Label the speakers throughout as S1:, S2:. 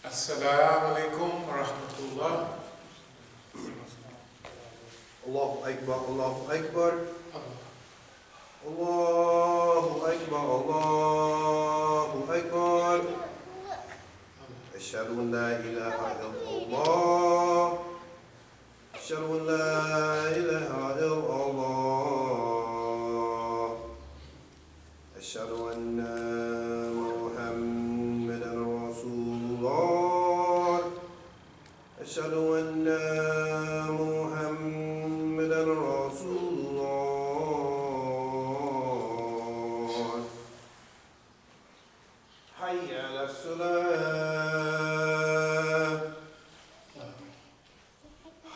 S1: As-Sabiqun wa rahmatullah.
S2: Allahu Akbar, Allahu Akbar. Allahu Akbar, Allahu Akbar. Ashhadu an la ilaha illallah. Ashhadu an la ilaha illallah. Ashhadu anna Muhammadan Rasulullah. Ashhadu anna Muhammadan Rasulullah. Hayya ala salah.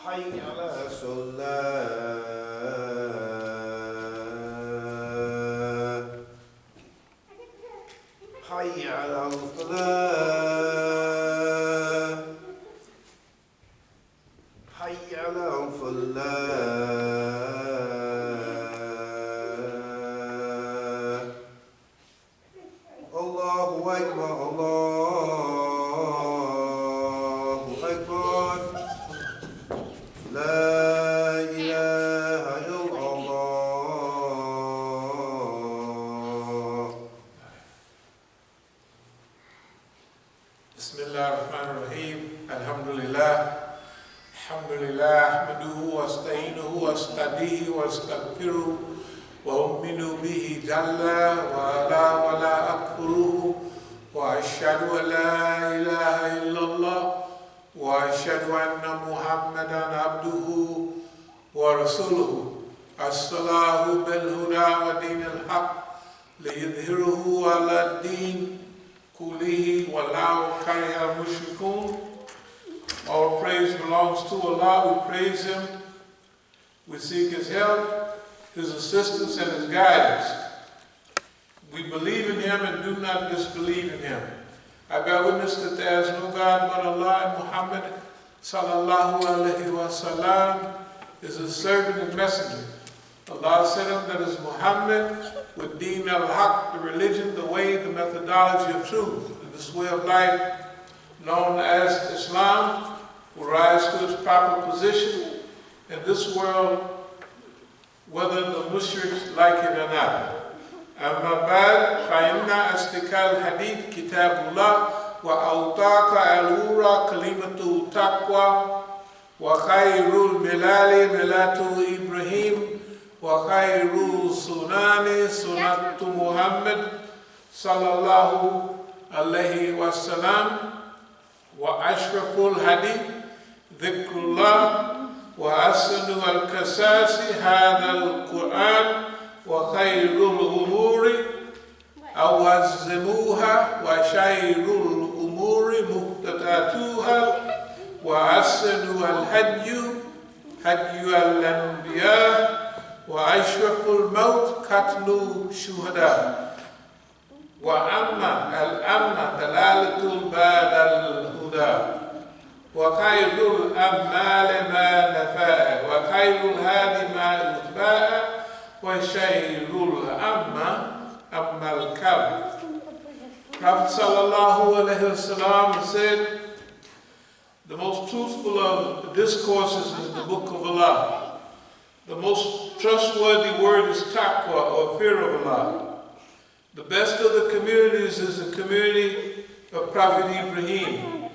S2: Hayya ala salah. Hayya ala falah. Hayya ala falah. Allahu Akbar, Allahu Akbar. La ilaha illallah.
S1: Bismillah ar-Rahman ar-Rahim. Alhamdulillah. Alhamdulillah. Ahmaduhu wa asta'inuhu wa astadihi wa astaghfiruhu wa umminu bihi jalla wa ala wa la akfuruhu wa ashhadu an la ilaha illallah wa ashhadu anna Muhammadan abduhu wa rasuluhu. As-salahu bil huda wa din al-haq liyudhhiruhu ala ad-din kullihi walau kariha al-mushrikun. All praise belongs to Allah. We praise Him. We seek His help, His assistance, and His guidance. We believe in Him and do not disbelieve in Him. I bear witness that there is no God but Allah, and Muhammad sallallahu alaihi wasallam is His servant and messenger. Allah sent Him, that is Muhammad, with Deen al-Haq, the religion, the way, the methodology of truth. And this way of life, known as Islam, will rise to its proper position in this world, whether the mushriks like it or not. أما بعد فإن أصدق الحديث كتاب الله وأوثق الأمور كلمة التقوى وخير الملال ملة إبراهيم وخير السنن سنة محمد صلى الله عليه وسلم وأشرف الهدي ذكر الله وأحسن القصص هذا القرآن وخير الأمور أوزموها وشير الأمور محدثاتها وأحسن الهدي هدي الأنبياء وأشرف الموت قتل الشهداء وأما الأمن دلالة بعد الهدى وخير الأعمال ما نفع وخير الهادي ما اتباع وشير الأمة أما الكلب. Prophet sallallahu alaihi wasallam said, the most truthful of discourses is the book of Allah. The most trustworthy word is taqwa, or fear of Allah. The best of the communities is the community of Prophet Ibrahim.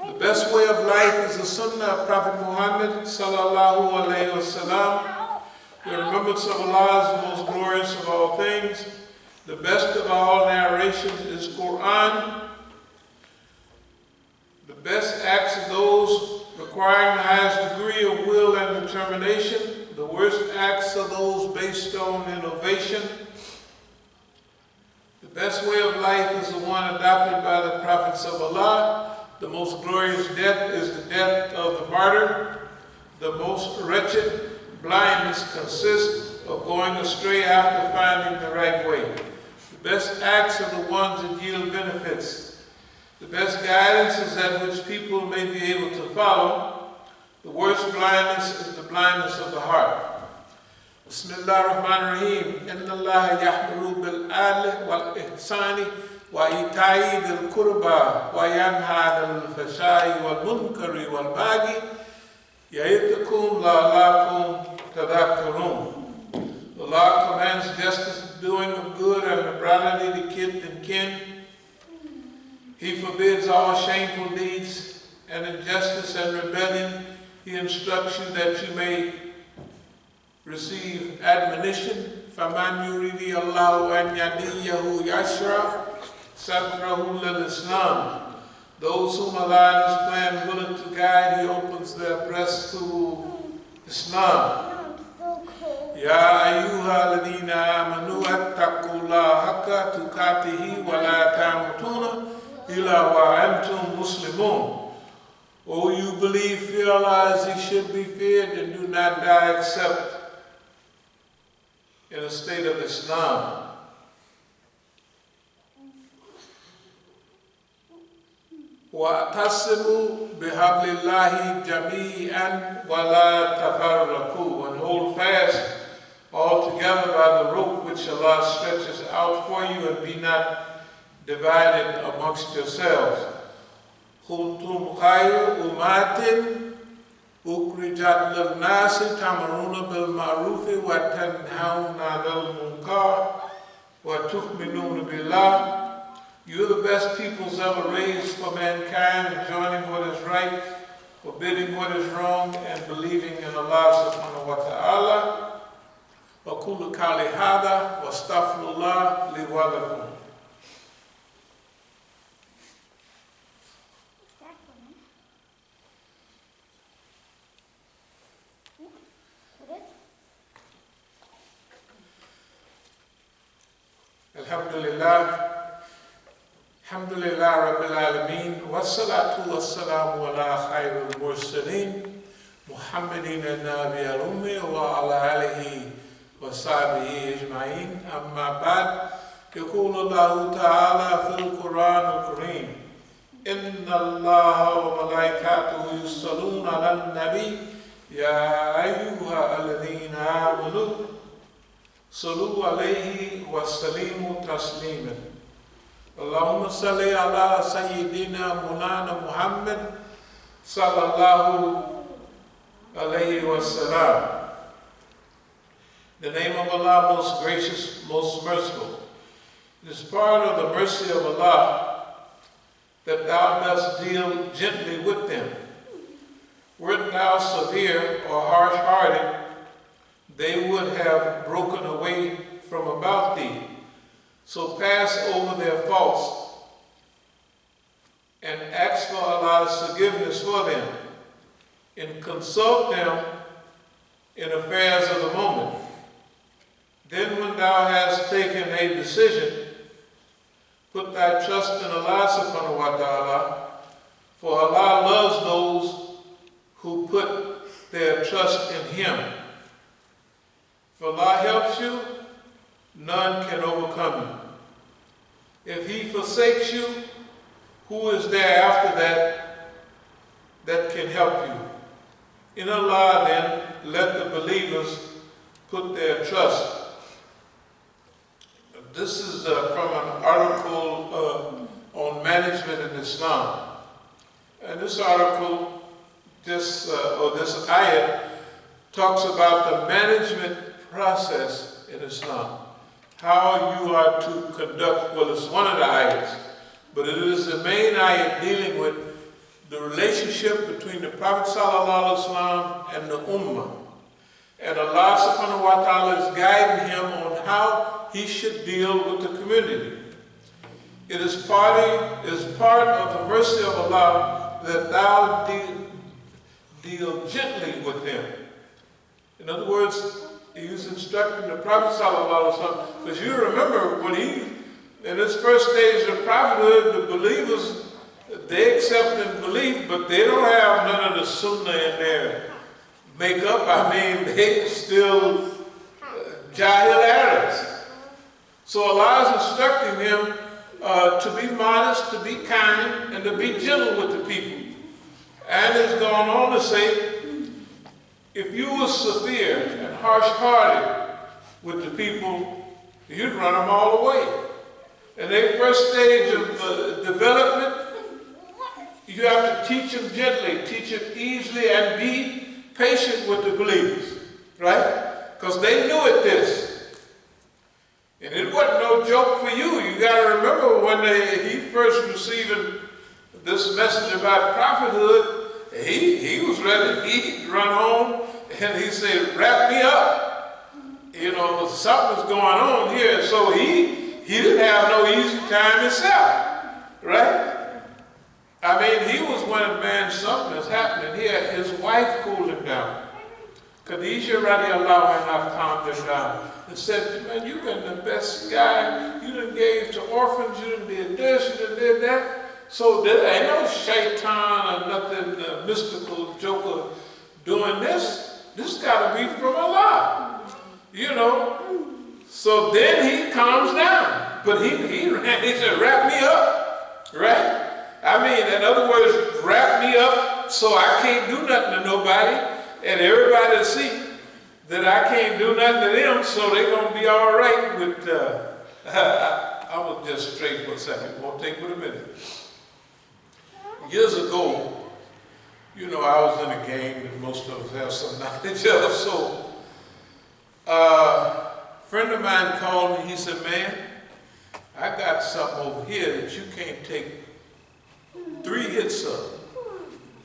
S1: The best way of life is the sunnah of Prophet Muhammad sallallahu alaihi wasallam. The remembrance of Allah is the most glorious of all things. The best of all narrations is Quran. The best acts are those requiring the highest degree of will and determination. The worst acts are those based on innovation. The best way of life is the one adopted by the prophets of Allah. The most glorious death is the death of the martyr. The most wretched blindness consists of going astray after finding the right way. The best acts are the ones that yield benefits. The best guidance is that which people may be able to follow. The worst blindness is the blindness of the heart. Bismillah ar-Rahman ar-Rahim. Inna Allah yahmuru bil-adli wal-ihsani وإيتاء ذي القربى وينهى عن الفحشاء والمنكر والبغي يعظكم لعلكم تذكرون. Allah commands justice, doing of good, and liberality to kith and kin. He forbids all shameful deeds and injustice and rebellion. He instructs you that you may receive admonition. فَمَنْ يُرِيدِ اللَّهُ أَنْ يَهْدِيَهُ يَشْرَحْ صَدْرَهُ لِلْإِسْلَامِ. Those whom Allah has planned willing to guide, He opens their breasts to Islam. يَا أَيُّهَا الَّذِينَ آمَنُوا اتَّقُوا اللَّهَ حَقَّ تُقَاتِهِ وَلَا تَمُوتُنَّ إِلَّا وَأَنْتُمْ مُسْلِمُونَ. O you believe, fear Allah as He should be feared, and do not die except in a state of Islam. وَاعْتَصِمُوا بِحَبْلِ اللَّهِ جَمِيعًا وَلَا تَفَرَّقُوا. And hold fast all together by the rope which Allah stretches out for you, and be not divided amongst yourselves. كُنْتُمْ خَيْرَ أُمَّةٍ أُخْرِجَتْ لِلنَّاسِ تَأْمُرُونَ بِالْمَعْرُوفِ وَتَنْهَوْنَ عَنِ الْمُنكَرِ وَتُؤْمِنُونَ بِاللَّهِ. You're the best peoples ever raised for mankind, enjoining what is right, forbidding what is wrong, and believing in Allah subhanahu wa ta'ala. وَقُولُ قَوْلِي هَذَا وَاسْتَغْفِرُ اللَّهَ لِي وَلَكُمْ. Alhamdulillah. Alhamdulillah Rabbil Alameen. Wassalatu wassalamu ala khairul mursaleen. Muhammadin al-Nabi al-Ummi wa ala alihi wa sahbihi ajma'in. Amma ba'd. يقول الله تعالى في القرآن الكريم إن الله وملائكته يصلون على النبي يا أيها الذين آمنوا صلوا عليه وسلموا تسليما. اللهم صل على سيدنا مولانا محمد صلى الله عليه وسلم. In the name of Allah, most gracious, most merciful. It is part of the mercy of Allah that thou dost deal gently with them. Wert thou severe or harsh-hearted, they would have broken away from about thee. So pass over their faults and ask for Allah's forgiveness for them, and consult them in affairs of the moment. Then when thou hast taken a decision, put thy trust in Allah subhanahu wa ta'ala, for Allah loves those who put their trust in Him. If Allah helps you, none can overcome you. If He forsakes you, who is there after that can help you? In Allah then, let the believers put their trust. This is from an article on management in Islam. And this article, this ayat, talks about the management process in Islam. How you are to conduct, well, it's one of the ayats, but it is the main ayat dealing with the relationship between the Prophet ﷺ and the Ummah. And Allah subhanahu wa ta'ala is guiding him on how he should deal with the community. It is part of the mercy of Allah that thou deal gently with them. In other words, he was instructing the Prophet ﷺ, because you remember when in his first stage of prophethood, the believers, they accept and believe, but they don't have none of the sunnah in their makeup. I mean, they still Jahil Arabs. So Allah is instructing him to be modest, to be kind, and to be gentle with the people. And it's gone on to say, if you were severe and harsh-hearted with the people, you'd run them all away. in their first stage of development, you have to teach them gently, teach them easily, and be patient with the believers, right? Because they knew it this. And it wasn't no joke for you. You got to remember when he first receiving this message about prophethood, he was ready. He'd run home and he said, wrap me up. You know, something's going on here. So he didn't have no easy time himself, right? I mean, he was one man, something is happening here. His wife cooled him down. Khadijah radiallahu anha calmed him down and said, man, you've been the best guy. You done gave to orphans, you done did this, you done did that. So there ain't no shaitan or nothing mystical joker doing this. This got to be from Allah, you know. So then he calms down. But he said, wrap me up, right? I mean, in other words, wrap me up so I can't do nothing to nobody. And everybody will see that I can't do nothing to them, so they're going to be all right with, I'm going to just straight for a second. Won't take but a minute. Years ago, you know, I was in a game that most of us have some knowledge of. So a friend of mine called me. He said, man, I got something over here that you can't take 3 hits of.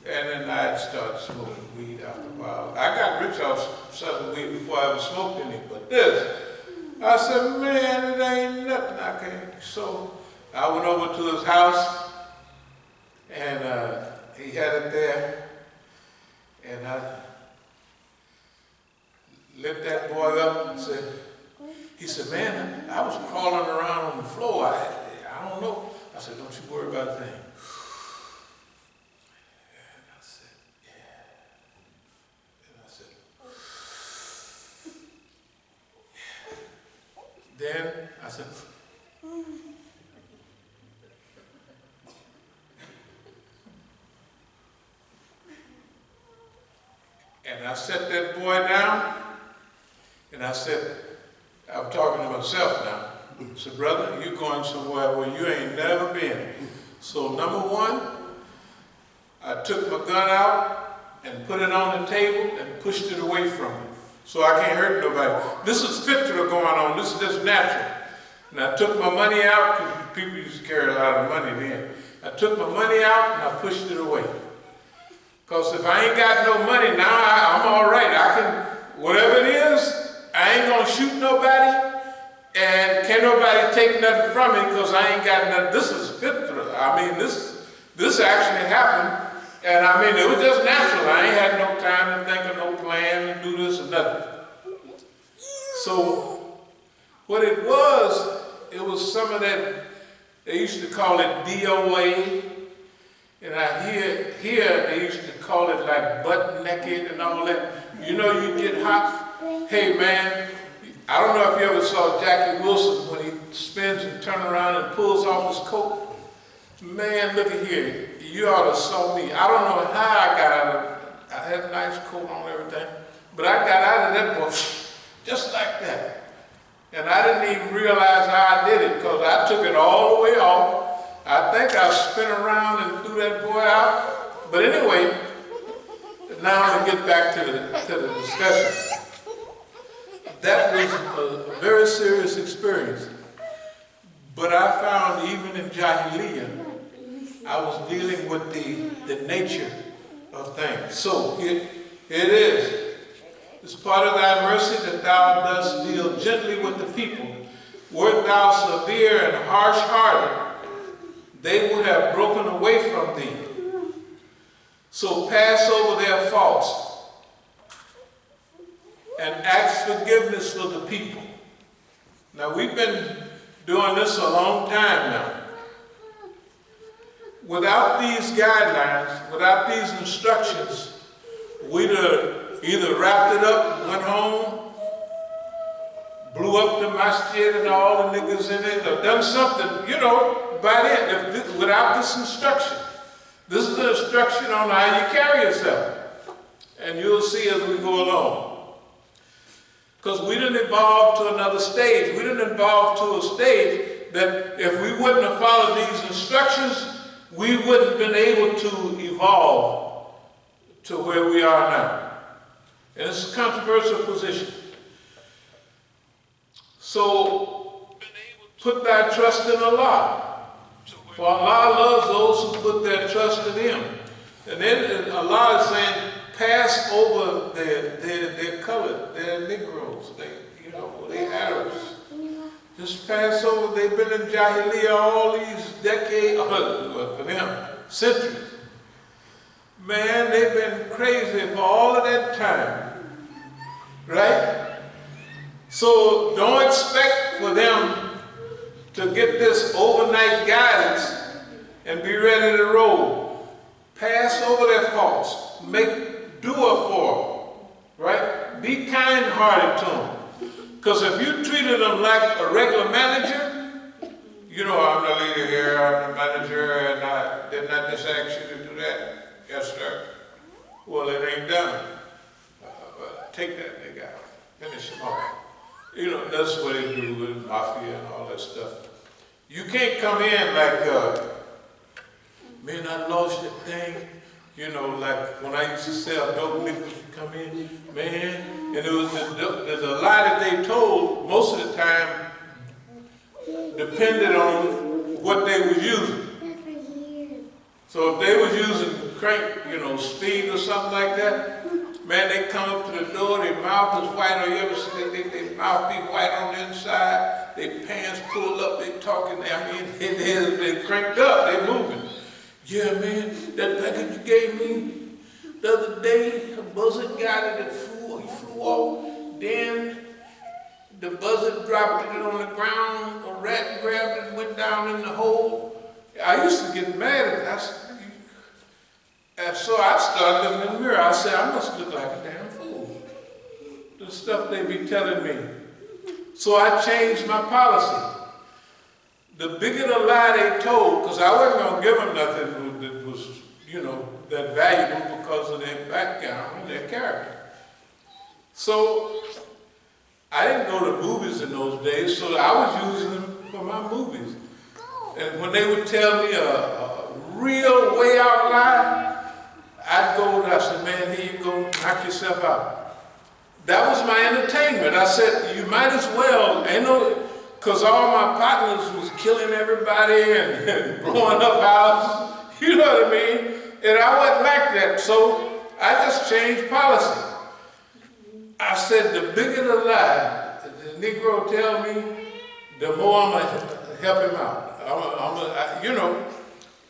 S1: And then I'd start smoking weed after a while. I got rich off selling weed before I ever smoked any, but this. I said, man, it ain't nothing I can't. So I went over to his house, and he had it there, and I lit that boy up and said, he said, man, I was crawling around on the floor. I don't know. I said, don't you worry about a thing. Then I said, and I set that boy down, and I said, I'm talking to myself now. I said, brother, you're going somewhere where you ain't never been. So number one, I took my gun out and put it on the table and pushed it away from me. So I can't hurt nobody. This is fitra going on. This is just natural. And I took my money out, because people used to carry a lot of money then. I took my money out and I pushed it away. Because if I ain't got no money, now I'm all right. I can, whatever it is, I ain't going to shoot nobody. And can't nobody take nothing from me because I ain't got nothing. This is fitra. I mean, this actually happened. And I mean, it was just natural. I ain't had no time to think of no plan to do this or nothing. So what it was some of that, they used to call it DOA. And I hear they used to call it like butt naked and all that. You know, you get hot. Hey man, I don't know if you ever saw Jackie Wilson when he spins and turns around and pulls off his coat. Man, look at here. You ought to saw me. I don't know how I got out of it. I had a nice coat on and everything. But I got out of that boy just like that. And I didn't even realize how I did it because I took it all the way off. I think I spin around and threw that boy out. But anyway, now I'm going to get back to the discussion. That was a very serious experience. But I found even in Jahiliyyah, I was dealing with the nature of things. So here it is. It's part of thy mercy that thou dost deal gently with the people. Wert thou severe and harsh-hearted, they would have broken away from thee. So pass over their faults and ask forgiveness for the people. Now we've been doing this a long time now. Without these guidelines, without these instructions, we'd have either wrapped it up, went home, blew up the masjid and all the niggas in it, or done something, you know, by then, without this instruction. This is the instruction on how you carry yourself. And you'll see as we go along. Because we didn't evolve to another stage. We didn't evolve to a stage that if we wouldn't have followed these instructions, we wouldn't have been able to evolve to where we are now. And it's a controversial position. So, put thy trust in Allah. For Allah loves those who put their trust in Him. And then Allah is saying, pass over their color, they're Negroes, they Arabs. Just pass over, they've been in Jahiliyyah all these decades, for them, centuries. Man, they've been crazy for all of that time, right? So don't expect for them to get this overnight guidance and be ready to roll. Pass over their faults. Make dua for them, right? Be kind-hearted to them. Because if you treated them like a regular manager, I'm the leader here, I'm the manager, and didn't I just ask you to do that? Yes, sir. Well, it ain't done. Take that nigga out. Finish him off. That's what they do with mafia and all that stuff. You can't come in like, man, I lost that thing. Like when I used to sell dope, niggas would come in, man, and there's a lie that they told most of the time depended on what they was using. So if they was using crank, speed or something like that, man, they come up to the door, their mouth is white, or you ever see their mouth be white on the inside, their pants pulled up, they talking, they cranked up, they moving. Yeah, man, that package you gave me the other day, a buzzard got it, he flew off, then the buzzard dropped it on the ground, a rat grabbed it and went down in the hole. I used to get mad at that. And so I started looking in the mirror. I said, I must look like a damn fool. The stuff they be telling me. So I changed my policy. The bigger the lie they told, because I wasn't going to give them nothing that was, that valuable because of their background and their character. So I didn't go to movies in those days, so I was using them for my movies. And when they would tell me a real way out lie, I'd go and I said, man, here you go, knock yourself out. That was my entertainment. I said, you might as well, because all my partners was killing everybody and blowing up houses, you know what I mean? And I wasn't like that, so I just changed policy. I said, the bigger the lie, the Negro tell me, the more I'm going to help him out.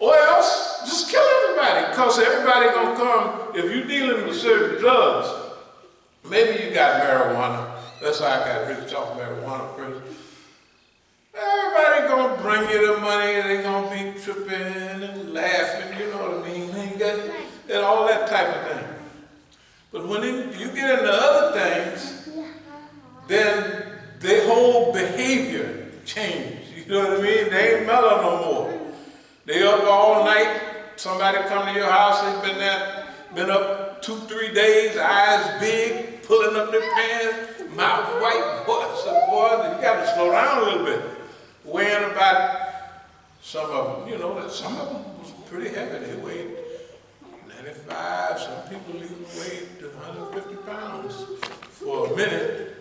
S1: Or else, just kill everybody, because everybody going to come, if you're dealing with certain drugs, maybe you got marijuana, that's how I got rich off marijuana first. Everybody gonna bring you the money, and they gonna be tripping and laughing, you know what I mean? And all that type of thing. But when you get into other things, then their whole behavior changes, you know what I mean? They ain't mellow no more. They up all night, somebody come to your house, they've been up 2-3 days, eyes big, pulling up their pants, mouth white, boy, you gotta slow down a little bit. Weighing about, some of them, some of them was pretty heavy. They weighed 95, some people even weighed 150 pounds for a minute.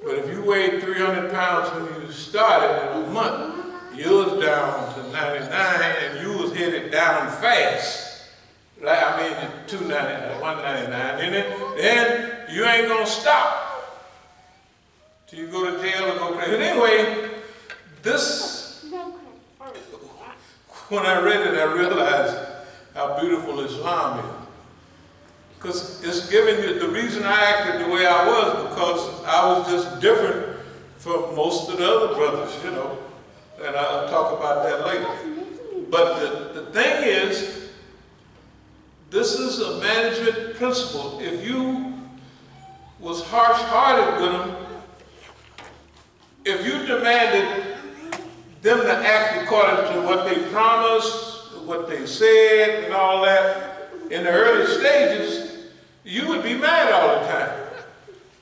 S1: But if you weighed 300 pounds when you started in a month, you was down to 99 and you was headed down fast. Like, 299, 199, then you ain't gonna stop till you go to jail or go crazy. Anyway, when I read it, I realized how beautiful Islam is. Because it's giving you, the reason I acted the way I was, because I was just different from most of the other brothers, and I'll talk about that later. But the thing is, this is a management principle. If you was harsh-hearted with them, if you demanded them to act according to what they promised, what they said, and all that, in the early stages, you would be mad all the time.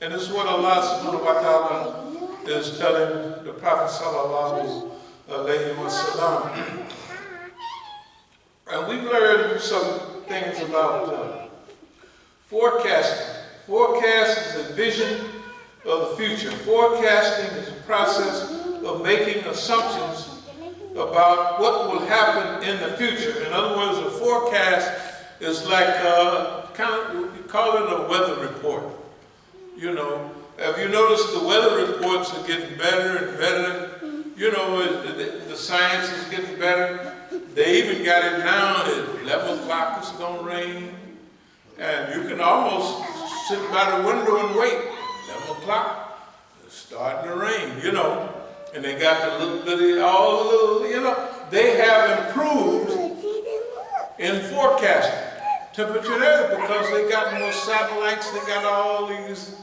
S1: And this is what Allah subhanahu wa ta'ala is telling the Prophet sallallahu alaihi wasallam. And we've learned some things about forecasting. Forecast is a vision of the future. Forecasting is a process of making assumptions about what will happen in the future. In other words, a forecast is like we call it a weather report. You know, have you noticed the weather reports are getting better and better? You know, the science is getting better. They even got it now at 11 o'clock it's going to rain. And you can almost sit by the window and wait. 11 o'clock, it's starting to rain, you know. And they got the little bitty, all the little, you know. They have improved in forecasting temperature there because they got more satellites. They got all these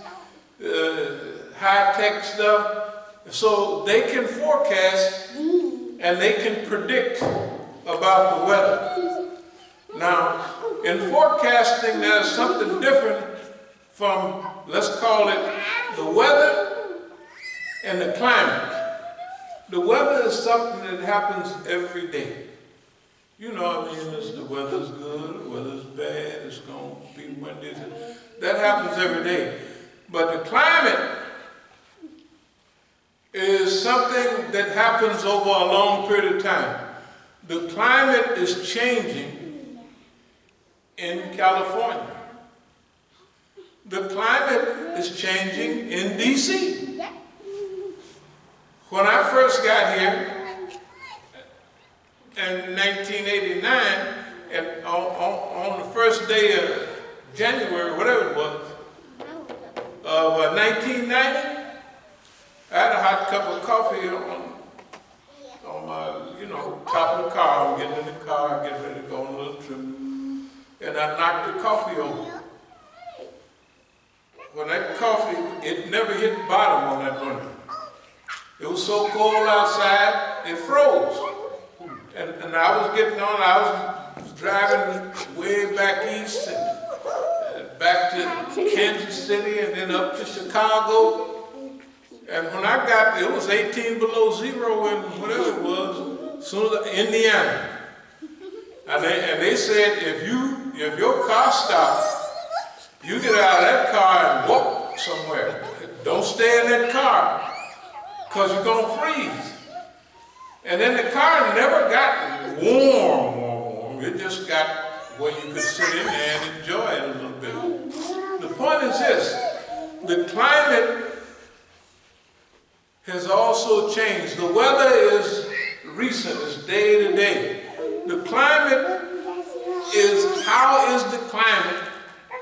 S1: high-tech stuff. So they can forecast and they can predict about the weather. Now, in forecasting, there's something different from, let's call it, the weather and the climate. The weather is something that happens every day. You know, I mean, the weather's good, the weather's bad, it's going to be windy. That happens every day. But the climate is something that happens over a long period of time. The climate is changing in California. The climate is changing in D.C. When I first got here in 1989, and on the first day of January, whatever it was, of 1990, I had a hot cup of coffee on my, you know, top of the car. I'm getting in the car, getting ready to go on a little trip. And I knocked the coffee over. When that coffee, it never hit bottom on that runner. It was so cold outside, it froze. And I was getting on, I was driving way back east and back to Kansas City and then up to Chicago. And when I got there, it was 18 below zero in whatever it was, soon as Indiana. And they said, if your car stops, you get out of that car and walk somewhere. Don't stay in that car, because you're going to freeze. And then the car never got warm. It just got where you could sit in there and enjoy it a little bit. The point is this, the climate has also changed. The weather is recent, it's day to day. The climate is, how is the climate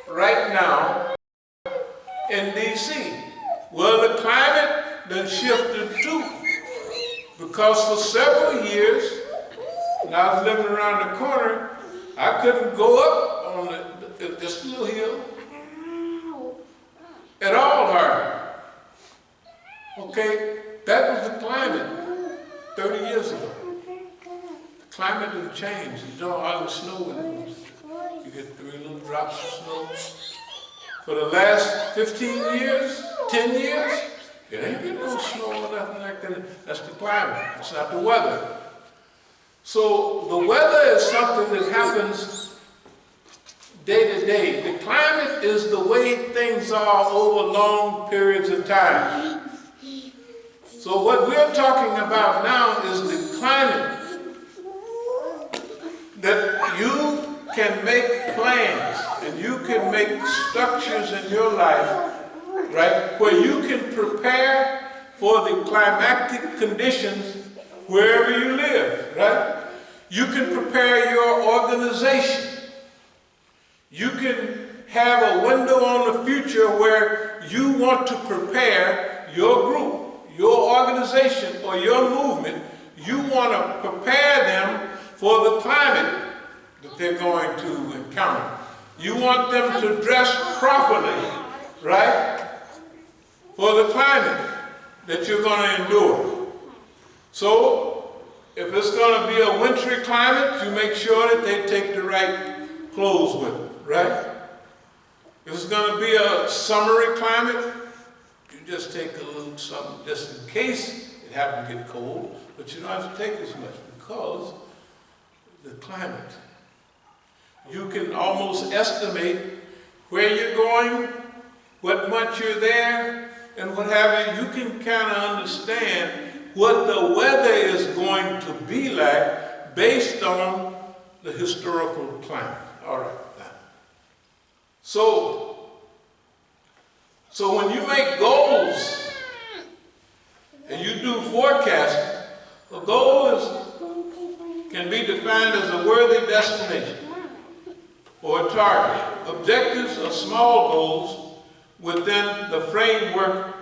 S1: right now in D.C.? Well, the climate then shifted too. Because for several years, when I was living around the corner, I couldn't go up on this little hill at all hardly. Okay, that was the climate 30 years ago. The climate has changed. You don't hardly snow anymore. You get 3 little drops of snow. For the last 15 years, 10 years, it ain't been no snow or nothing like that. That's the climate. It's not the weather. So the weather is something that happens day to day. The climate is the way things are over long periods of time. So what we're talking about now is the climate that you can make plans and you can make structures in your life, right, where you can prepare for the climatic conditions wherever you live, right? You can prepare your organization. You can have a window on the future where you want to prepare your group, your organization, or your movement. You want to prepare them for the climate that they're going to encounter. You want them to dress properly, right, for the climate that you're going to endure. So, if it's going to be a wintry climate, you make sure that they take the right clothes with them, right? If it's going to be a summery climate, You just take a little something just in case it happens to get cold, but you don't have to take as much because the climate. You can almost estimate where you're going, what month you're there, and what have you. You can kind of understand what the weather is going to be like based on the historical climate. All right. So when you make goals and you do forecasting, a goal can be defined as a worthy destination or a target. Objectives are small goals within the framework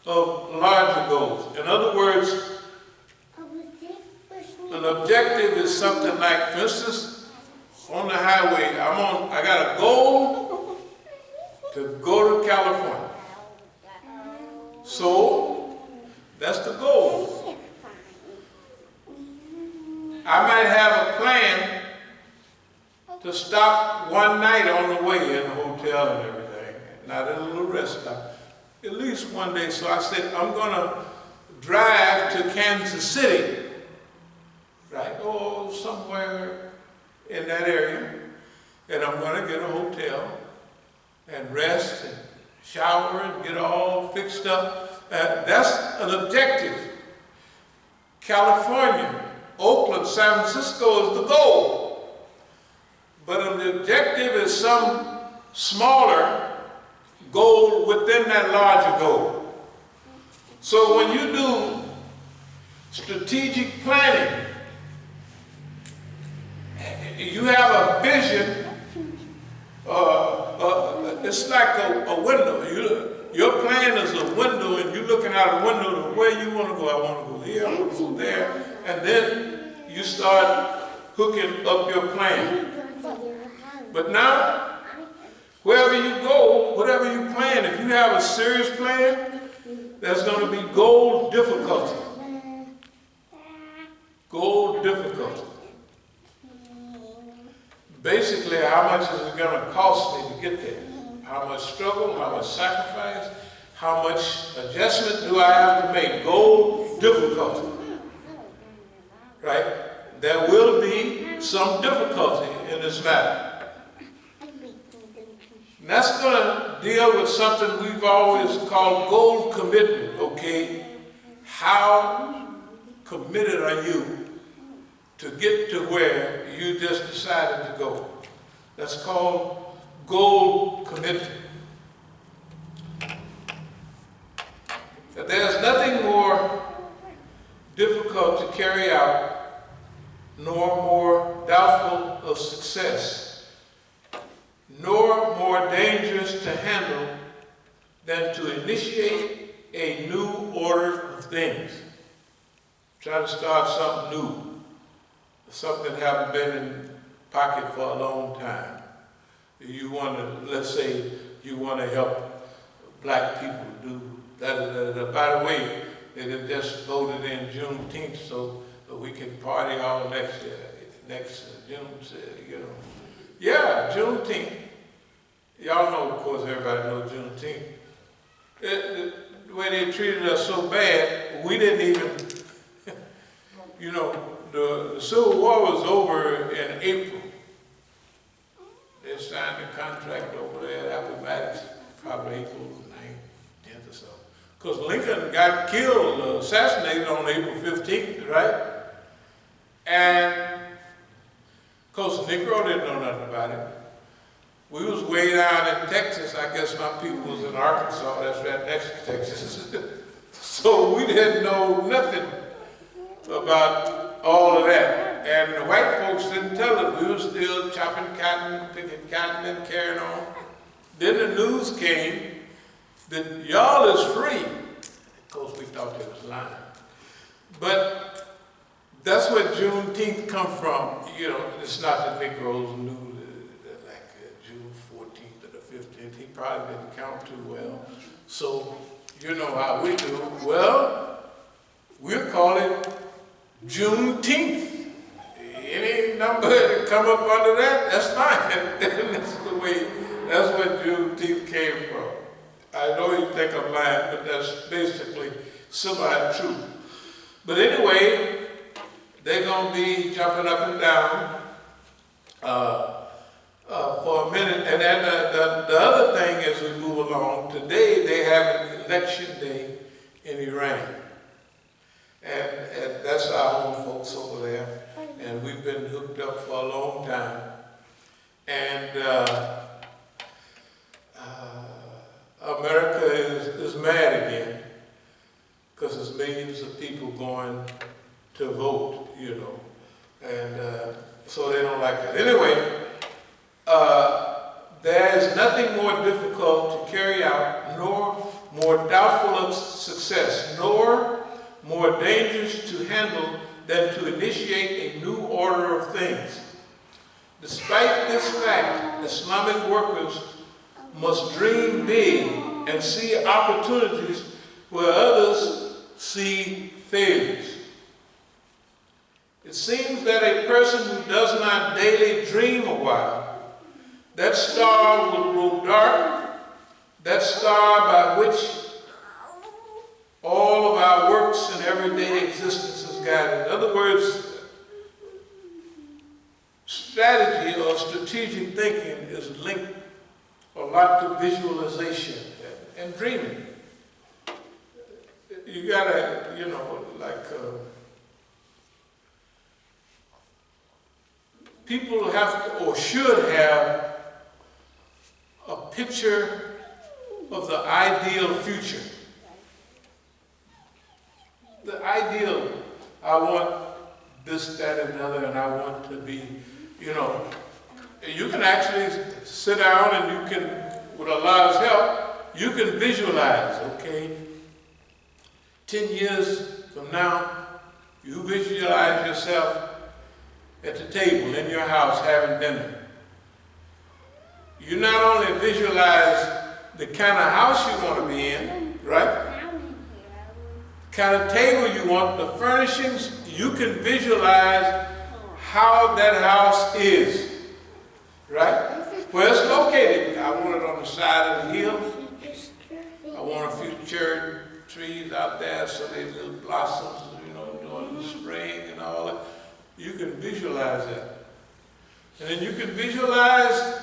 S1: of larger goals. In other words, an objective is something like, for instance, on the highway, I got a goal to go to California. So, that's the goal. I might have a plan to stop one night on the way in a hotel and everything, not at a little rest stop, at least one day. So I said, I'm going to drive to Kansas City, right, or somewhere in that area, and I'm going to get a hotel and rest and shower and get all fixed up. That's an objective. California, Oakland, San Francisco is the goal. But the objective is some smaller goal within that larger goal. So when you do strategic planning, you have a vision. It's like a window. Your plan is a window, and you're looking out a window to where you want to go. I want to go here, I want to go there. And then you start hooking up your plan. But now, wherever you go, whatever you plan, if you have a serious plan, there's going to be goal difficulty. Goal difficulty. Basically, how much is it going to cost me to get there? How much struggle, how much sacrifice, how much adjustment do I have to make? Goal difficulty. Right? There will be some difficulty in this matter. And that's going to deal with something we've always called goal commitment, okay? How committed are you to get to where you just decided to go? That's called goal commitment. There's nothing more difficult to carry out, nor more doubtful of success, nor more dangerous to handle than to initiate a new order of things. Try to start something new, something that haven't been in pocket for a long time. You want to, let's say, you want to help black people do that. By the way, they just voted in Juneteenth, so we can party all next June, you know. Yeah, Juneteenth. Y'all know, of course, everybody knows Juneteenth. The way they treated us so bad, we didn't even, you know, the Civil War was over in April. They signed the contract over there at Appomattox, probably April 9th, 10th or so. Because Lincoln got killed, assassinated on April 15th, right? And, of course, Negro didn't know nothing about it. We was way down in Texas. I guess my people was in Arkansas. That's right next to Texas. So we didn't know nothing about all of that. And the white folks didn't tell us. We were still chopping cotton, picking cotton, and carrying on. Then the news came that y'all is free. Of course, we thought they was lying. But that's where Juneteenth come from. You know, it's not that Negroes knew June 14th or the 15th. He probably didn't count too well. So, you know how we do. Well, we'll call it Juneteenth. Any number that come up under that, that's fine. That's the way, that's where Juneteenth came from. I know you think I'm lying, but that's basically semi-true. But anyway, they're going to be jumping up and down for a minute. And then the other thing as we move along, today they have an election day in Iran. And that's our home folks over there. And we've been hooked up for a long time. And America is mad again because there's millions of people going to vote, you know. And so they don't like that. Anyway, there's nothing more difficult to carry out, nor more doubtful of success, nor more dangerous to handle than to initiate a new order of things. Despite this fact, Islamic workers must dream big and see opportunities where others see failures. It seems that a person who does not daily dream a while, that star will grow dark, that star by which all of our works and everyday existence is guided. In other words, strategy or strategic thinking is linked a lot to visualization and dreaming. You gotta, you know, like people have to or should have a picture of the ideal future. The ideal, I want this, that, and another, and I want to be, you know. You can actually sit down and you can, with Allah's help, you can visualize, okay? 10 years from now, you visualize yourself at the table in your house having dinner. You not only visualize the kind of house you want to be in, right? The kind of table you want, the furnishings, you can visualize how that house is. Right? Where it's located. I want it on the side of the hill. I want a few cherry trees out there so they little blossoms, you know, during the spring and all that. You can visualize that. And then you can visualize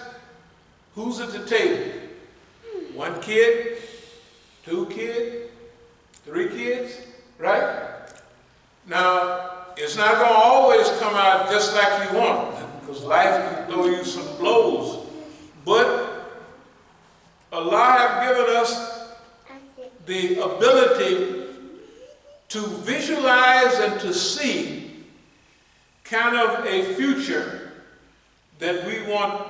S1: who's at the table. 1 kid, 2 kids, 3 kids, right? Now, it's not going to always come out just like you want, because life can throw you some blows. But Allah has given us the ability to visualize and to see kind of a future that we want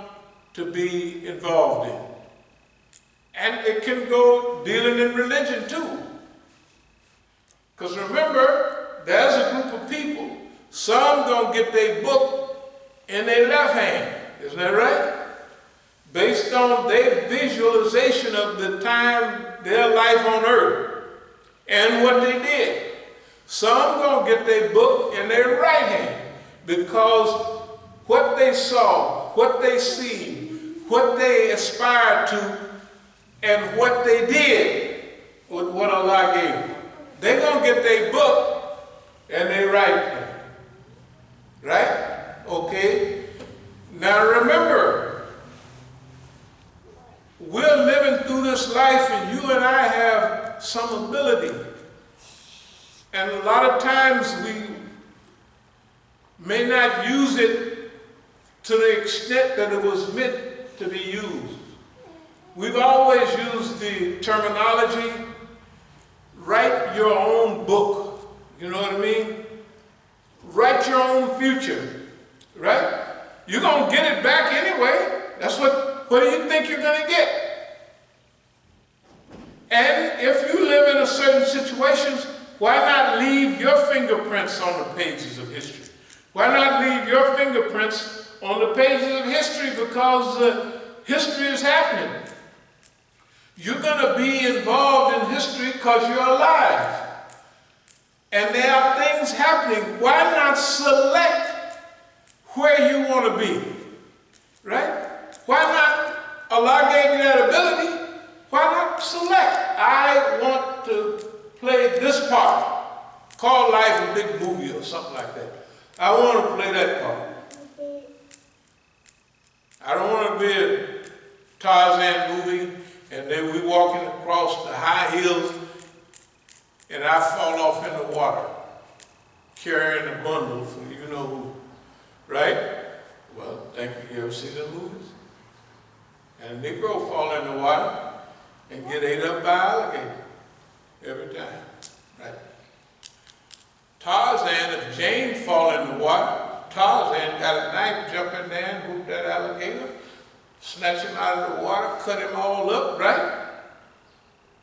S1: to be involved in. And it can go dealing in religion too. Because remember, there's a group of people, some gonna get their book in their left hand, isn't that right? Based on their visualization of the time, their life on earth, and what they did. Some gonna get their book in their right hand, because what they saw, what they seen, what they aspired to, and what they did with what Allah gave them. They're gonna get their book in their right hand, right? Okay, now remember, we're living through this life and you and I have some ability. And a lot of times we may not use it to the extent that it was meant to be used. We've always used the terminology, write your own book. You know what I mean? Write your own future. Right? You're going to get it back anyway. That's what do you think you're going to get? And if you live in a certain situations, why not leave your fingerprints on the pages of history? Why not leave your fingerprints on the pages of history? Because history is happening. You're going to be involved in history because you're alive. And there are things happening. Why not select where you want to be, right? Why not? Allah gave you that ability. Why not select? to be a Tarzan movie, and then we walking across the high hills, and I fall off in the water, carrying a bundle from you know who, right? Well, thank you. You ever see the movies? And a Negro fall in the water and get ate up by alligator every time, right? Tarzan, if Jane fall in the water, Tarzan got a knife, jump in there and whoop that alligator, snatch him out of the water, cut him all up, right?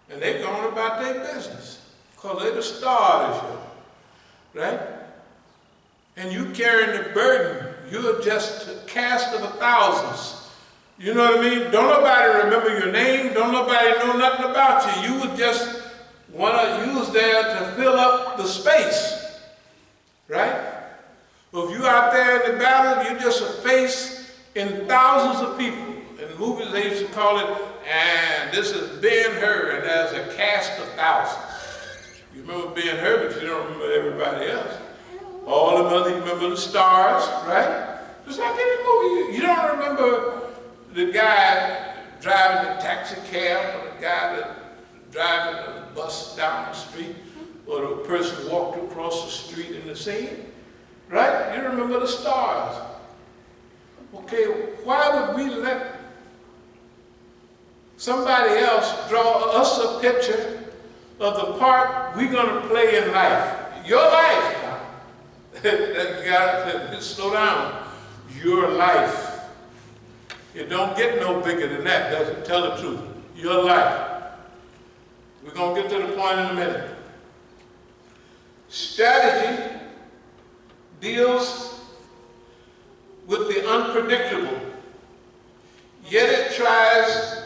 S1: And they going about their business, because they're the star of the show, right? And you carrying the burden, you're just a cast of the thousands. You know what I mean? Don't nobody remember your name, don't nobody know nothing about you. You was just used there to fill up the space, right? Well, if you out there in the battle, you're just a face in thousands of people. In movies, they used to call it, and this is Ben-Hur, and there's a cast of thousands. You remember Ben-Hur, but you don't remember everybody else. All the others, you remember the stars, right? Just like any movie. You don't remember the guy driving the taxi cab, or the guy that driving the bus down the street, or the person walked across the street in the scene, right? You remember the stars. Okay, why would we let somebody else draw us a picture of the part we're going to play in life? Your life now. You got to slow down. Your life. It don't get no bigger than that, does it? Tell the truth. Your life. We're going to get to the point in a minute. Strategy deals with the unpredictable, yet it tries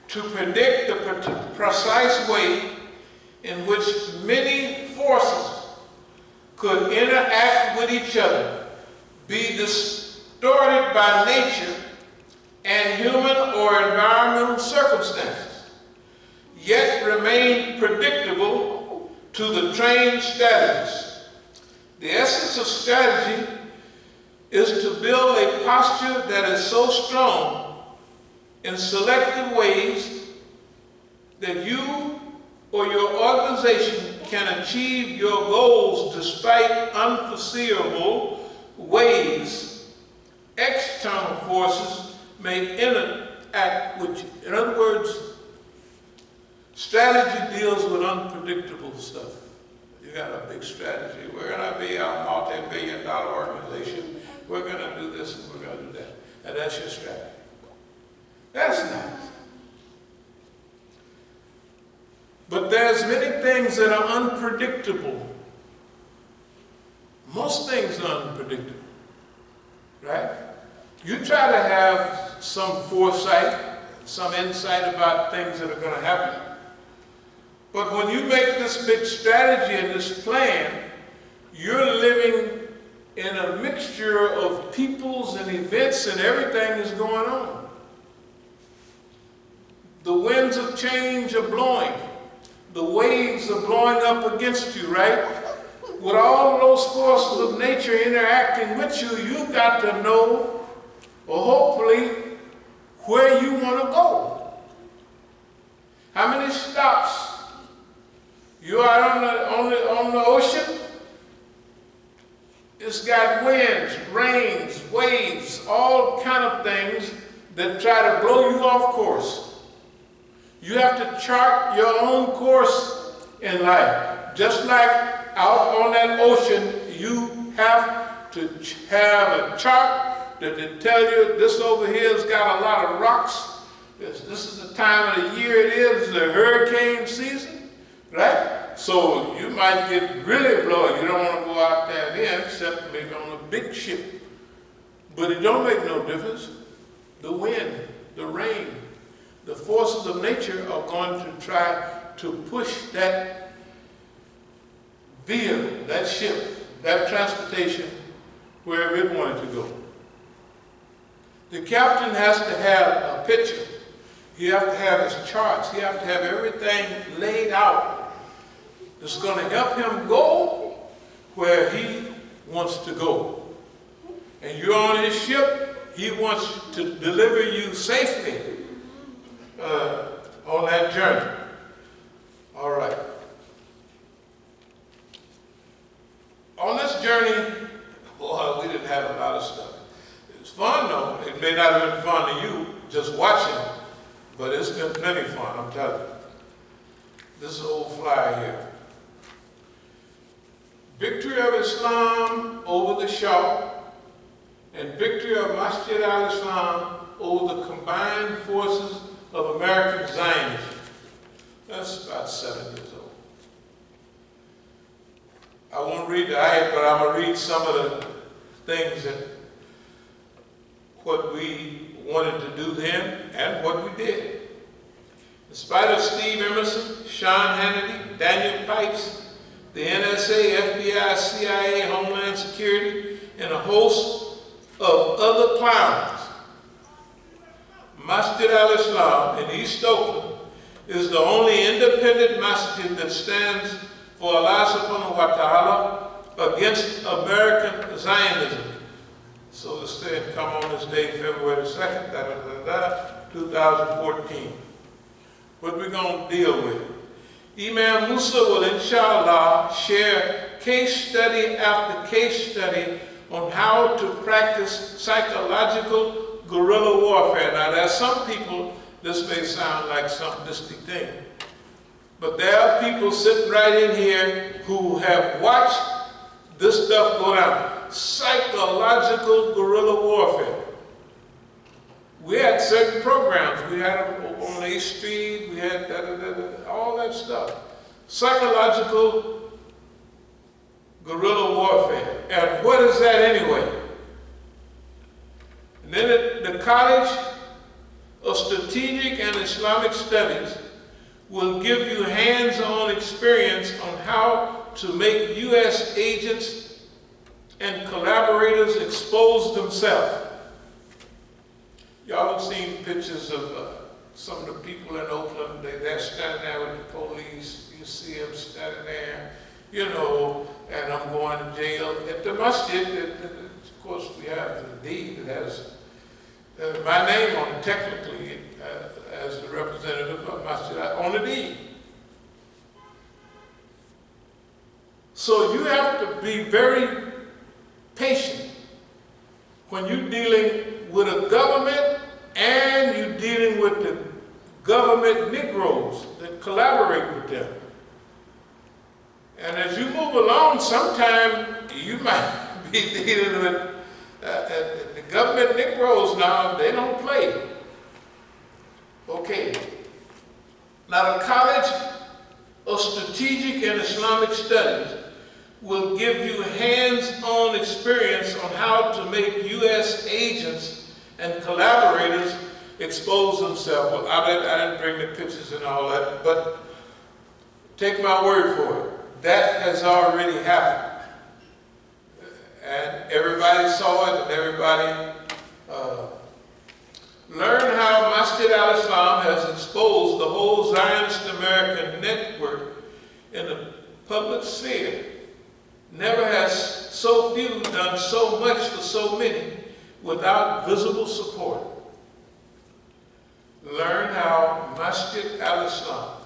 S1: to predict the precise way in which many forces could interact with each other, be distorted by nature and human or environmental circumstances, yet remain predictable to the trained strategist. The essence of strategy is to build a posture that is so strong in selected ways that you or your organization can achieve your goals despite unforeseeable ways external forces may interact with you. In other words, strategy deals with unpredictable stuff. You got a big strategy. We're going to be a multi-billion-dollar organization. We're going to do this and we're going to do that. And that's your strategy. That's nice. But there's many things that are unpredictable. Most things are unpredictable, right? You try to have some foresight, some insight about things that are going to happen. But when you make this big strategy and this plan, you're living in a mixture of peoples and events and everything is going on. The winds of change are blowing. The waves are blowing up against you, right? With all of those forces of nature interacting with you, you got to know, or hopefully, where you want to go. How many stops? You out on the ocean? It's got winds, rains, waves, all kind of things that try to blow you off course. You have to chart your own course in life. Just like out on that ocean, you have to have a chart that will tell you this over here has got a lot of rocks. This is the time of the year it is, the hurricane season, right? So you might get really blown. You don't want to go out there then, except maybe on a big ship. But it don't make no difference. The wind, the rain, the forces of nature are going to try to push that vehicle, that ship, that transportation, wherever it wanted to go. The captain has to have a picture. He has to have his charts. He has to have everything laid out that's going to help him go where he wants to go. And you're on his ship, he wants to deliver you safely on that journey. All right. On this journey, boy, we didn't have a lot of stuff. It was fun though. It may not have been fun to you just watching it, but it's been plenty fun, I'm telling you. This is an old flyer here. Victory of Islam over the Shah and victory of Masjid al-Islam over the combined forces of American Zionism. That's about 7 years old. I won't read the ayat, but I'm going to read some of the things that what we wanted to do then and what we did. In spite of Steve Emerson, Sean Hannity, Daniel Pipes, the NSA, FBI, CIA, Homeland Security, and a host of other clowns, Masjid al-Islam in East Oakland is the only independent masjid that stands for Allah subhanahu wa ta'ala against American Zionism. So the said, come on this day, February 2nd, 2014. What we're going to deal with. Imam Musa will inshallah share case study after case study on how to practice psychological guerrilla warfare. Now there's some people, this may sound like some distant thing, but there are people sitting right in here who have watched this stuff go down. Psychological guerrilla warfare. We had certain programs. We had on 8th Street, we had all that stuff. Psychological guerrilla warfare. And what is that anyway? And then at the College of Strategic and Islamic Studies will give you hands-on experience on how to make U.S. agents and collaborators expose themselves. Y'all have seen pictures of some of the people in Oakland. They're standing there with the police. You see them standing there, you know, and I'm going to jail. At the Masjid, of course, we have the deed that has my name on it technically as the representative of Masjid on the deed. So you have to be very patient when you're dealing with a government and you're dealing with the government Negroes that collaborate with them. And as you move along, sometime you might be dealing with the government Negroes now. They don't play. Okay. Now the College of Strategic and Islamic Studies will give you hands-on experience on how to make U.S. agents and collaborators expose themselves. Well, I didn't bring the pictures and all that, but take my word for it. That has already happened. And everybody saw it, and everybody learned how Masjid al-Islam has exposed the whole Zionist American network in the public sphere. Never has so few done so much for so many without visible support. Learn how Masjid al-Islam.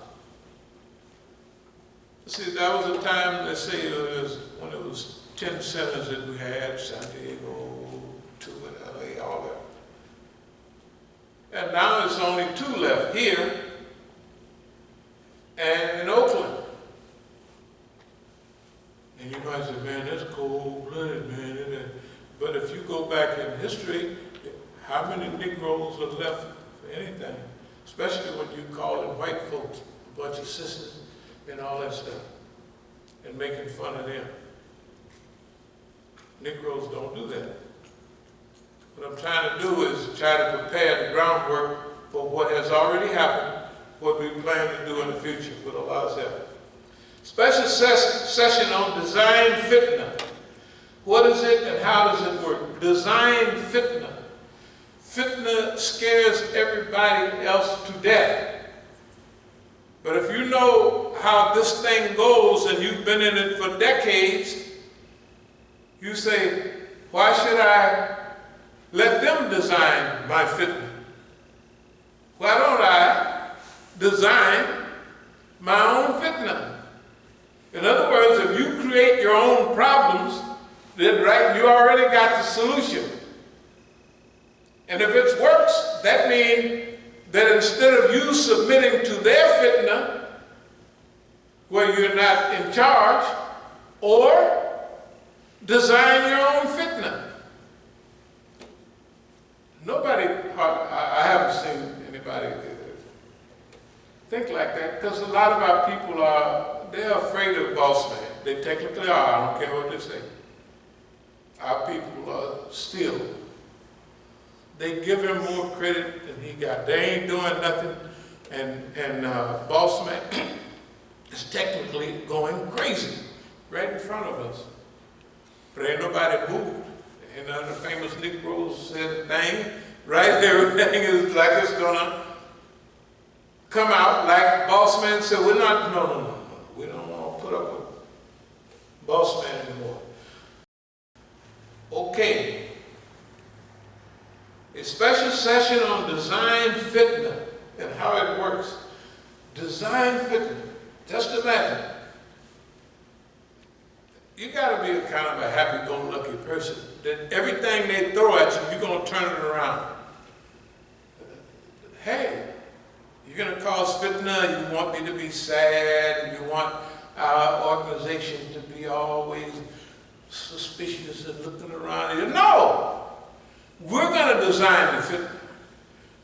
S1: See, that was a time, let's say, when it was 10 centers that we had, San Diego, 2 in LA, all that. And now there's only 2 left here and in Oakland. And you might say, man, that's cold-blooded, man. But if you go back in history, how many Negroes are left for anything? Especially when you call them white folks, a bunch of sisters and all that stuff, and making fun of them. Negroes don't do that. What I'm trying to do is try to prepare the groundwork for what has already happened, what we plan to do in the future with Allah's help. Special session on design fitna. What is it and how does it work? Design fitna. Fitna scares everybody else to death. But if you know how this thing goes and you've been in it for decades, you say, why should I Let them design my fitna. Why don't I design my own fitna? In other words, if you create your own problems, then right, you already got the solution. And if it works, that means that instead of you submitting to their fitna, where you're not in charge, or design your own fitna. Nobody, I haven't seen anybody think like that, because a lot of our people they're afraid of boss man. They technically are, I don't care what they say. Our people are still. They give him more credit than he got. They ain't doing nothing, and boss man is technically going crazy right in front of us. But ain't nobody moved. And none of the famous Negroes said a thing, right? Everything is like it's gonna come out like boss man said, we're not, no. We don't want to put up with boss man anymore. Okay. A special session on design fitna and how it works. Design fitna. Just imagine. You got to be a kind of a happy-go-lucky person. That everything they throw at you, you're going to turn it around. Hey, you're going to cause fitna. You want me to be sad, and you want our organization to be always suspicious and looking around. No! We're going to design the fitna.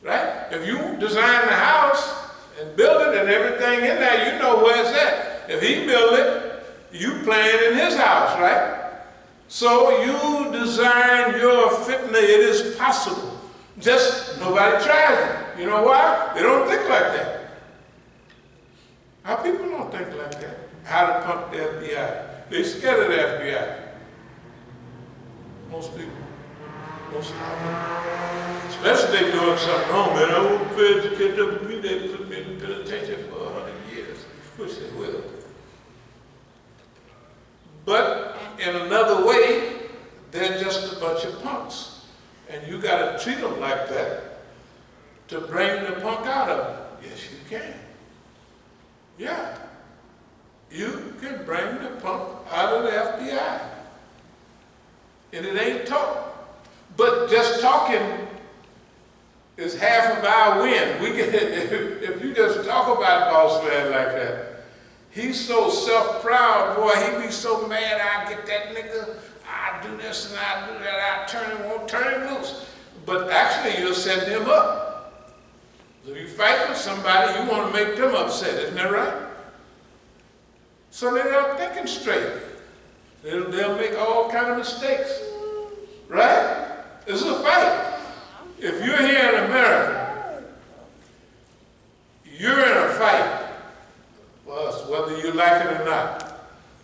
S1: Right? If you design the house and build it and everything in there, you know where it's at. If he built it, you playing in his house, right? So you design your fitna, it is possible. Just nobody tries it. You know why? They don't think like that. Our people don't think like that. How to pump the FBI. They're scared of the FBI. Most people. Most of them. Especially they doing something wrong, man. I won't pay to catch up with me. They put me in the penitentiary for 100 years. Of course they will. But in another way, they're just a bunch of punks. And you got to treat them like that to bring the punk out of them. Yes, you can. Yeah. You can bring the punk out of the FBI. And it ain't talk. But just talking is half of our win. We can, if you just talk about boss man like that, he's so self-proud, boy, he be so mad, I get that nigga, I do this and I do that, I turn him, won't turn him loose. But actually, you're setting him up. So if you fight with somebody, you want to make them upset, isn't that right? So they're not thinking straight. They'll make all kind of mistakes, right? This is a fight. If you're here in America, you're in a fight. Whether you like it or not.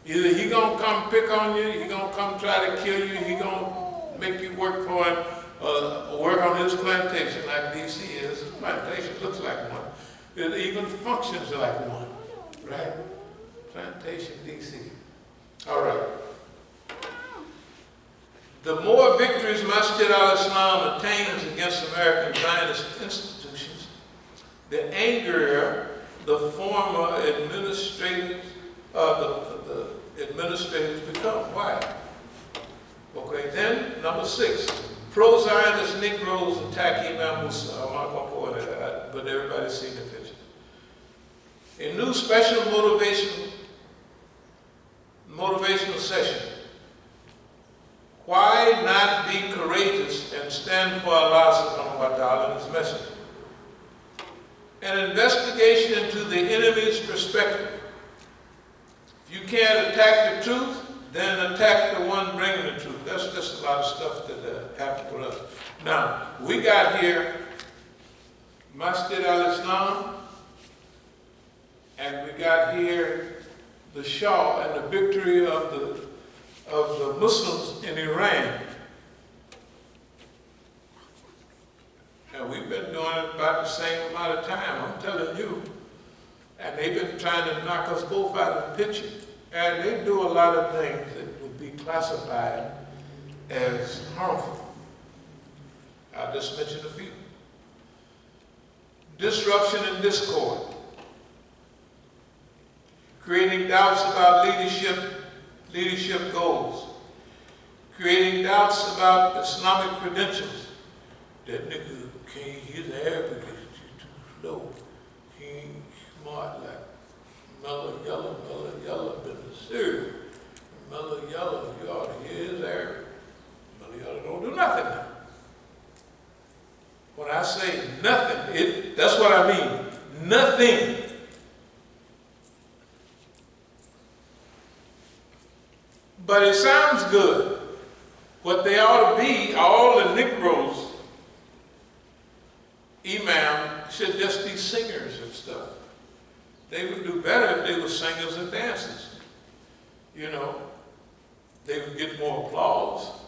S1: Either he gonna come pick on you, he gonna come try to kill you, he gonna make you work for him, work on his plantation like DC is. His plantation looks like one. It even functions like one, right? Plantation DC. All right. The more victories Masjid al-Islam attains against American Zionist institutions, the angrier the former administrators become. Why? Okay, then number 6, pro-Zionist Negroes attack Imam Musa. I'm not going to go into that, but everybody's seen the picture. A new special motivational session. Why not be courageous and stand for Allah subhanahu wa ta'ala and His message? An investigation into the enemy's perspective. If you can't attack the truth, then attack the one bringing the truth. That's just a lot of stuff that happened with us. Now, we got here Masjid al-Islam, and we got here the Shah and the victory of the Muslims in Iran. And we've been doing it about the same amount of time, I'm telling you. And they've been trying to knock us both out of the picture. And they do a lot of things that would be classified as harmful. I'll just mention a few. Disruption and discord. Creating doubts about leadership goals. Creating doubts about Islamic credentials. That nigga, he's Arabic, he's too slow. He ain't smart like mellow yellow, been to Syria. Mellow yellow, you ought to hear his Arabic. Mellow yellow don't do nothing now. When I say nothing, that's what I mean. Nothing. But it sounds good. What they ought to be, all the Negroes, Imam, should just be singers and stuff. They would do better if they were singers and dancers. You know, they would get more applause.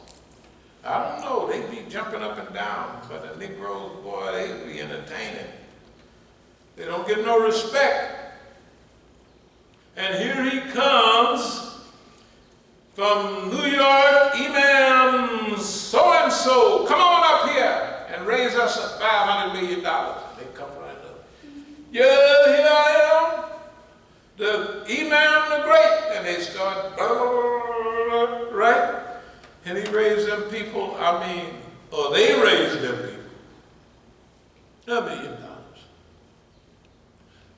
S1: I don't know, they'd be jumping up and down, but the Negroes, boy, they'd be entertaining. They don't get no respect. And here he comes from New York, Imam so-and-so, come on up here and raise us $500 million. They come right up. Yeah, here I am, the Imam the Great. And they start, right? And he raised them people, or they raised them people. $1 million.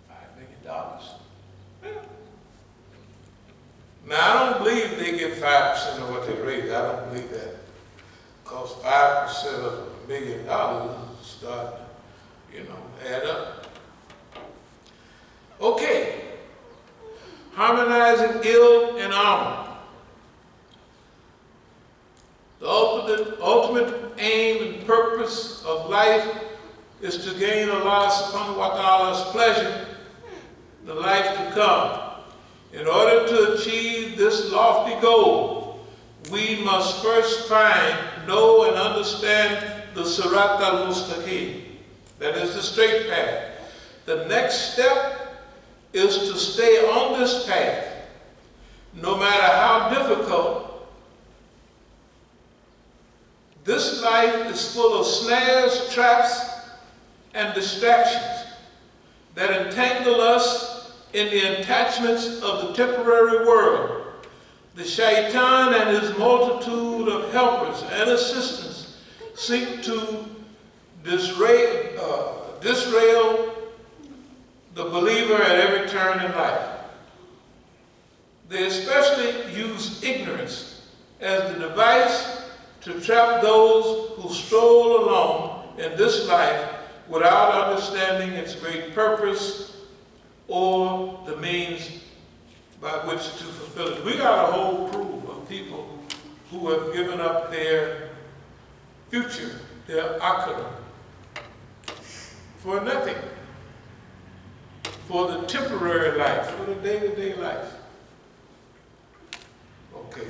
S1: $5 million. Yeah. Now, I don't believe they get 5% of what they raise. I don't believe that. Because 5% of $1 million start, add up. Okay. Harmonizing ill and honor. The ultimate aim and purpose of life is to gain Allah subhanahu wa ta'ala's pleasure, the life to come. In order to achieve this lofty goal, we must first find, know, and understand the Sirat al-Mustaqim, that is the straight path. The next step is to stay on this path, no matter how difficult. This life is full of snares, traps, and distractions that entangle us in the attachments of the temporary world. The shaitan and his multitude of helpers and assistants seek to disrail the believer at every turn in life. They especially use ignorance as the device to trap those who stroll along in this life without understanding its great purpose or the means by which to fulfill it. We got a whole crew of people who have given up their future, their akhirah, for nothing, for the temporary life, for the day-to-day life. Okay.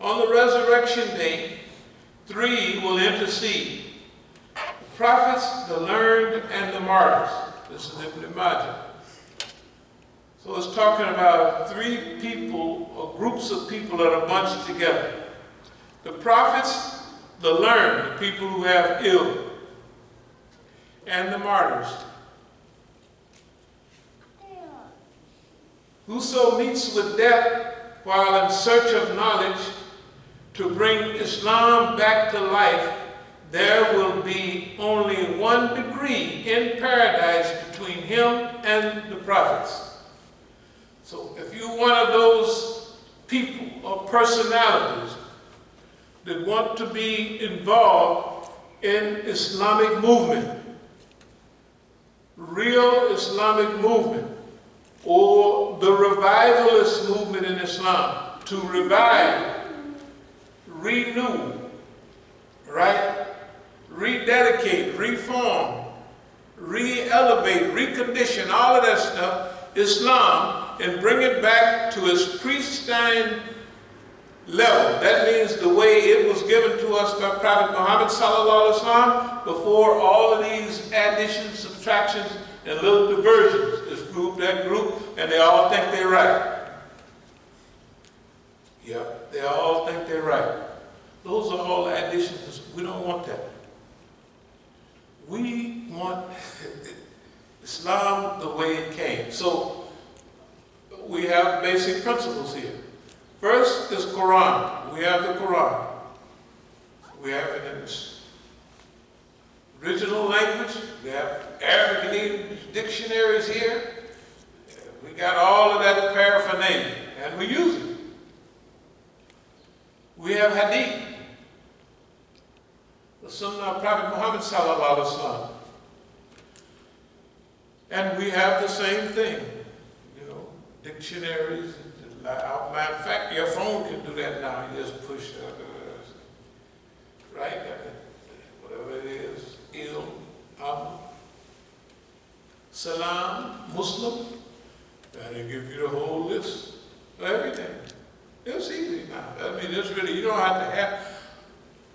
S1: On the resurrection day, 3 will intercede: the prophets, the learned, and the martyrs. This is Ibn Majah. So it's talking about 3 people or groups of people that are bunched together. The prophets, the learned, the people who have ill, and the martyrs. Whoso meets with death while in search of knowledge to bring Islam back to life, there will be only 1 degree in paradise between him and the prophets. So if you're one of those people or personalities that want to be involved in Islamic movement, real Islamic movement, or the revivalist movement in Islam, to revive, renew, right? Rededicate, reform, re-elevate, recondition, all of that stuff, Islam, and bring it back to its pristine level. That means the way it was given to us by Prophet Muhammad sallallahu alaihi wasallam before all of these additions, subtractions, and little diversions. This group, that group, and they all think they're right. Yep, they all think they're right. Those are all additions. We don't want that. We want Islam the way it came. So we have basic principles here. First is Quran. We have the Quran. We have it in its original language. We have Arabic and English dictionaries here. We got all of that paraphernalia, and we use it. We have Hadith, the Sunnah of Prophet Muhammad sallallahu alaihi wasallam. And we have the same thing, you know, dictionaries, outline. In fact, your phone can do that now. You just push, right? Whatever it is, Salam, Muslim, and they give you the whole list of everything. It's easy now. I mean, it's really, you don't have to have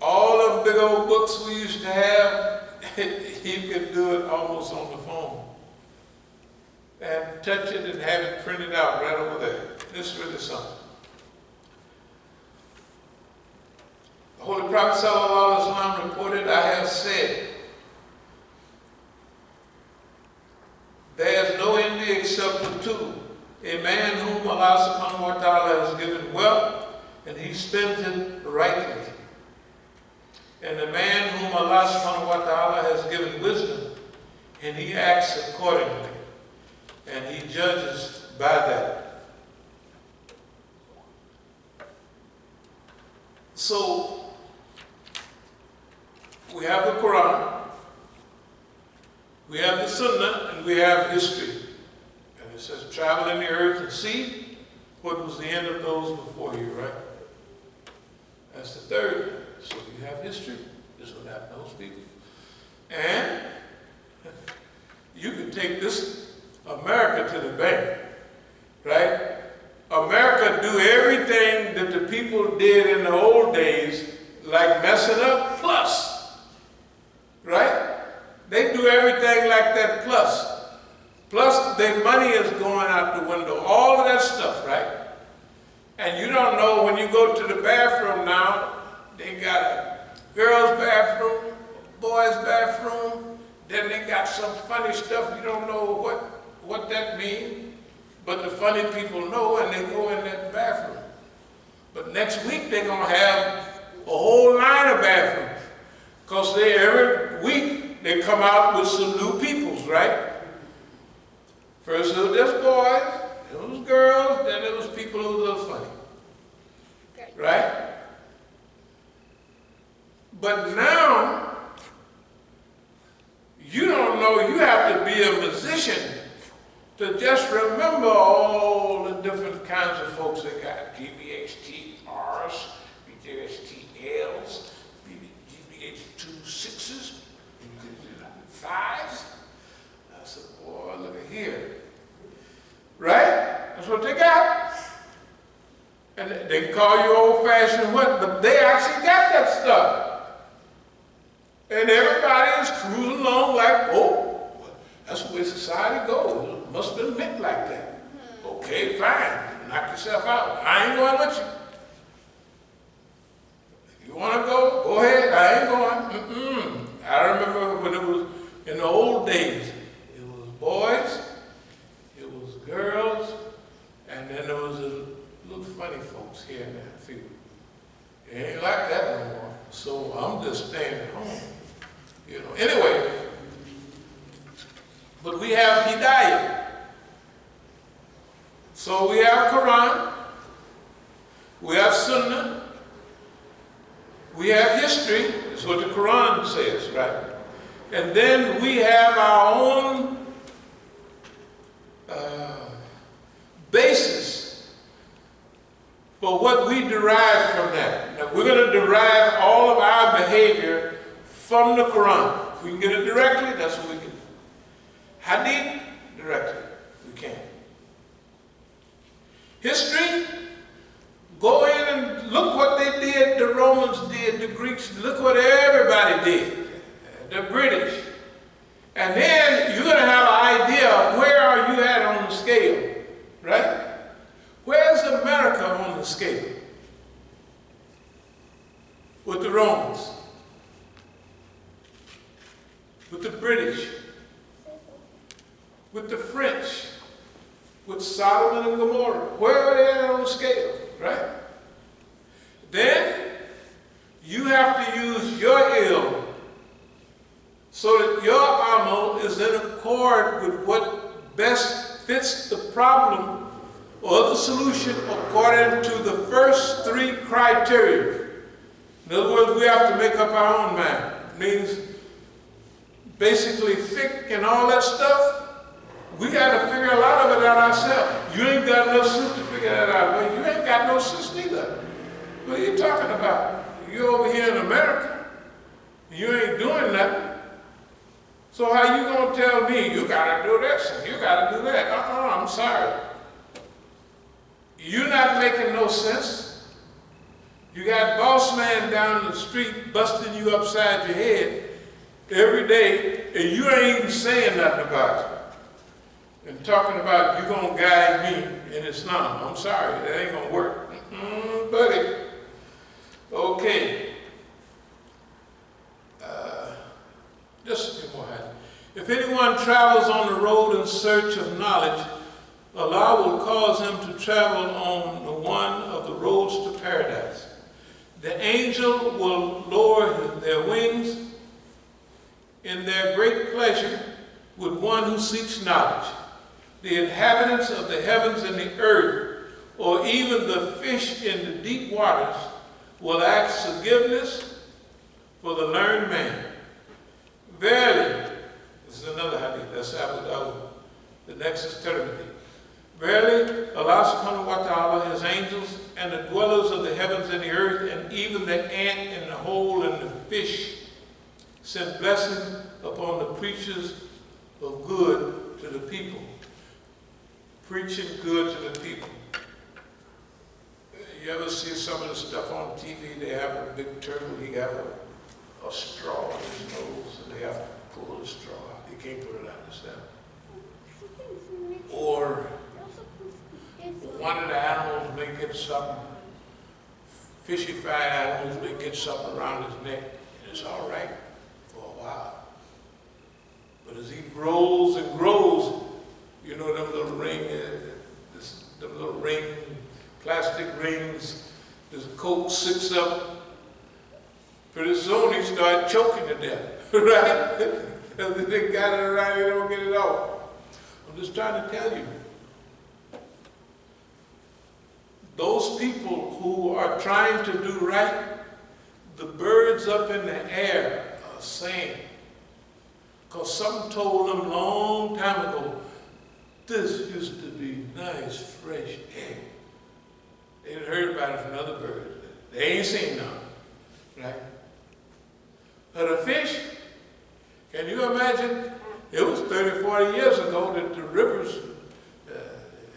S1: all them big old books we used to have. You can do it almost on the phone. And touch it and have it printed out right over there. It's really something. The Holy Prophet ﷺ reported, I have said, there is no envy except for two. A man whom Allah subhanahu wa ta'ala has given wealth, and he spends it rightly. And the man whom Allah subhanahu wa ta'ala has given wisdom, and he acts accordingly. And he judges by that. So, we have the Quran, we have the Sunnah, and we have history. And it says, travel in the earth and see what was the end of those before you, right? That's the third. So you have history. This is what happened to those people. And you can take this America to the bank, right? America do everything that the people did in the old days, like messing up, plus, right? They do everything like that, plus. Plus, their money is going out the window, all of that stuff, right? And you don't know when you go to the bathroom now, they got a girl's bathroom, a boy's bathroom, then they got some funny stuff, you don't know what that means, but the funny people know and they go in that bathroom. But next week they're going to have a whole line of bathrooms, because every week they come out with some new peoples, right? First it was just boys, then it was girls, then it was people who were a little funny, right? But now, you don't know, you have to be a musician to just remember all the different kinds of folks that got GBHTRs, BJHTLs, GBH26s, 5s. I said, boy, look at here. Right? That's what they got. And they can call you old-fashioned what, but they actually got that stuff. And everybody is cruising along like, oh, that's the way society goes. It must have been meant like that. Okay, fine. Knock yourself out. I ain't going with you. If you want to go, go ahead. I ain't going. I remember when it was in the old days, it was boys, it was girls, and then there was a little funny folks here and there, a few. It ain't like that no more. So I'm just staying at home. You know, anyway, but we have Hidayah. So we have Quran, we have Sunnah, we have history, that's what the Quran says, right? And then we have our own basis for what we derive from that. Now we're going to derive all of our behavior from the Quran. If we can get it directly, that's what we can do. Hadith, directly, we can. History, go in and look what they did, the Romans did, the Greeks, look what everybody did, the British. And then you're going to have an idea of where are you at on the scale, right? Where's America on the scale? with the Romans, with the British, with the French, with Sodom and Gomorrah. Where are they at on the scale, right? Then you have to use your ill so that your amal is in accord with what best fits the problem or the solution according to the first three criteria. In other words, we have to make up our own mind. It means basically fiqh and all that stuff, we got to figure a lot of it out ourselves. You ain't got no sense to figure that out. Well, you ain't got no sense neither. What are you talking about? You over here in America, you ain't doing nothing. So how you gonna tell me you gotta do this and you gotta do that? I'm sorry. You're not making no sense. You got boss man down the street busting you upside your head every day, and you ain't even saying nothing about it. And talking about you gonna guide me in Islam. I'm sorry, that ain't gonna work. Buddy. Okay. Just a few more. If anyone travels on the road in search of knowledge, Allah will cause him to travel on the one of the roads to paradise. The angel will lower their wings in their great pleasure with one who seeks knowledge. The inhabitants of the heavens and the earth, or even the fish in the deep waters, will ask forgiveness for the learned man. Verily, this is another hadith, that's Abu Dawud. The next is Tirmidhi. Verily, Allah subhanahu wa ta'ala, his angels, and the dwellers of the heavens and the earth, and even the ant and the hole and the fish, send blessing upon the preachers of good to the people. Preaching good to the people. You ever see some of the stuff on TV? They have a big turtle, he got a straw in his nose, and they have to pull the straw out. You can't put it out yourself. Or one of the animals may get something, fishy-fied animals may get something around his neck, and it's all right for a while. But as he grows and grows, you know them little plastic rings, this coat sits up. Pretty soon he started choking to death, right? Because they got it around, they don't get it off. I'm just trying to tell you. Those people who are trying to do right, the birds up in the air are saying, because someone told them a long time ago, this used to be nice, fresh air. They had heard about it from other birds. They ain't seen none, right? But a fish, can you imagine? It was 30, 40 years ago that the rivers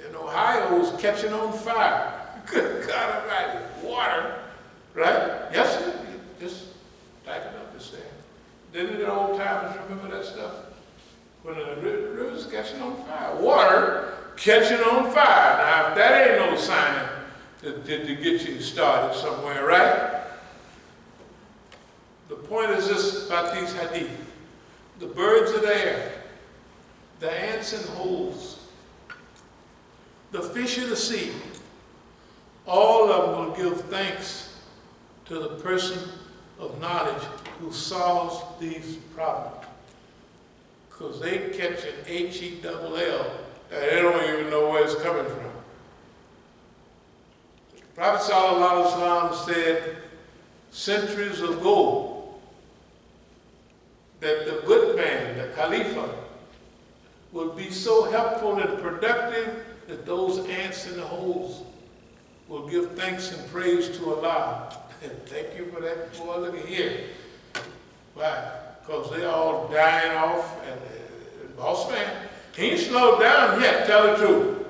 S1: in Ohio was catching on fire. Good God Almighty, water, right? Yes, sir. Just type it up and say. Didn't the old timers remember that stuff? When the river's catching on fire. Water catching on fire. Now, if that ain't no sign to get you started somewhere, right? The point is this about these hadith. The birds of the air, the ants in holes, the fish of the sea, all of them will give thanks to the person of knowledge who solves these problems. Because they catch an H-E-double-L, and they don't even know where it's coming from. The Prophet ﷺ said centuries ago that the good man, the Khalifa, would be so helpful and productive that those ants in the holes will give thanks and praise to Allah. Thank you for that, boy. Look at here. Why? Because they're all dying off, and the boss man, he ain't slowed down yet, tell the truth.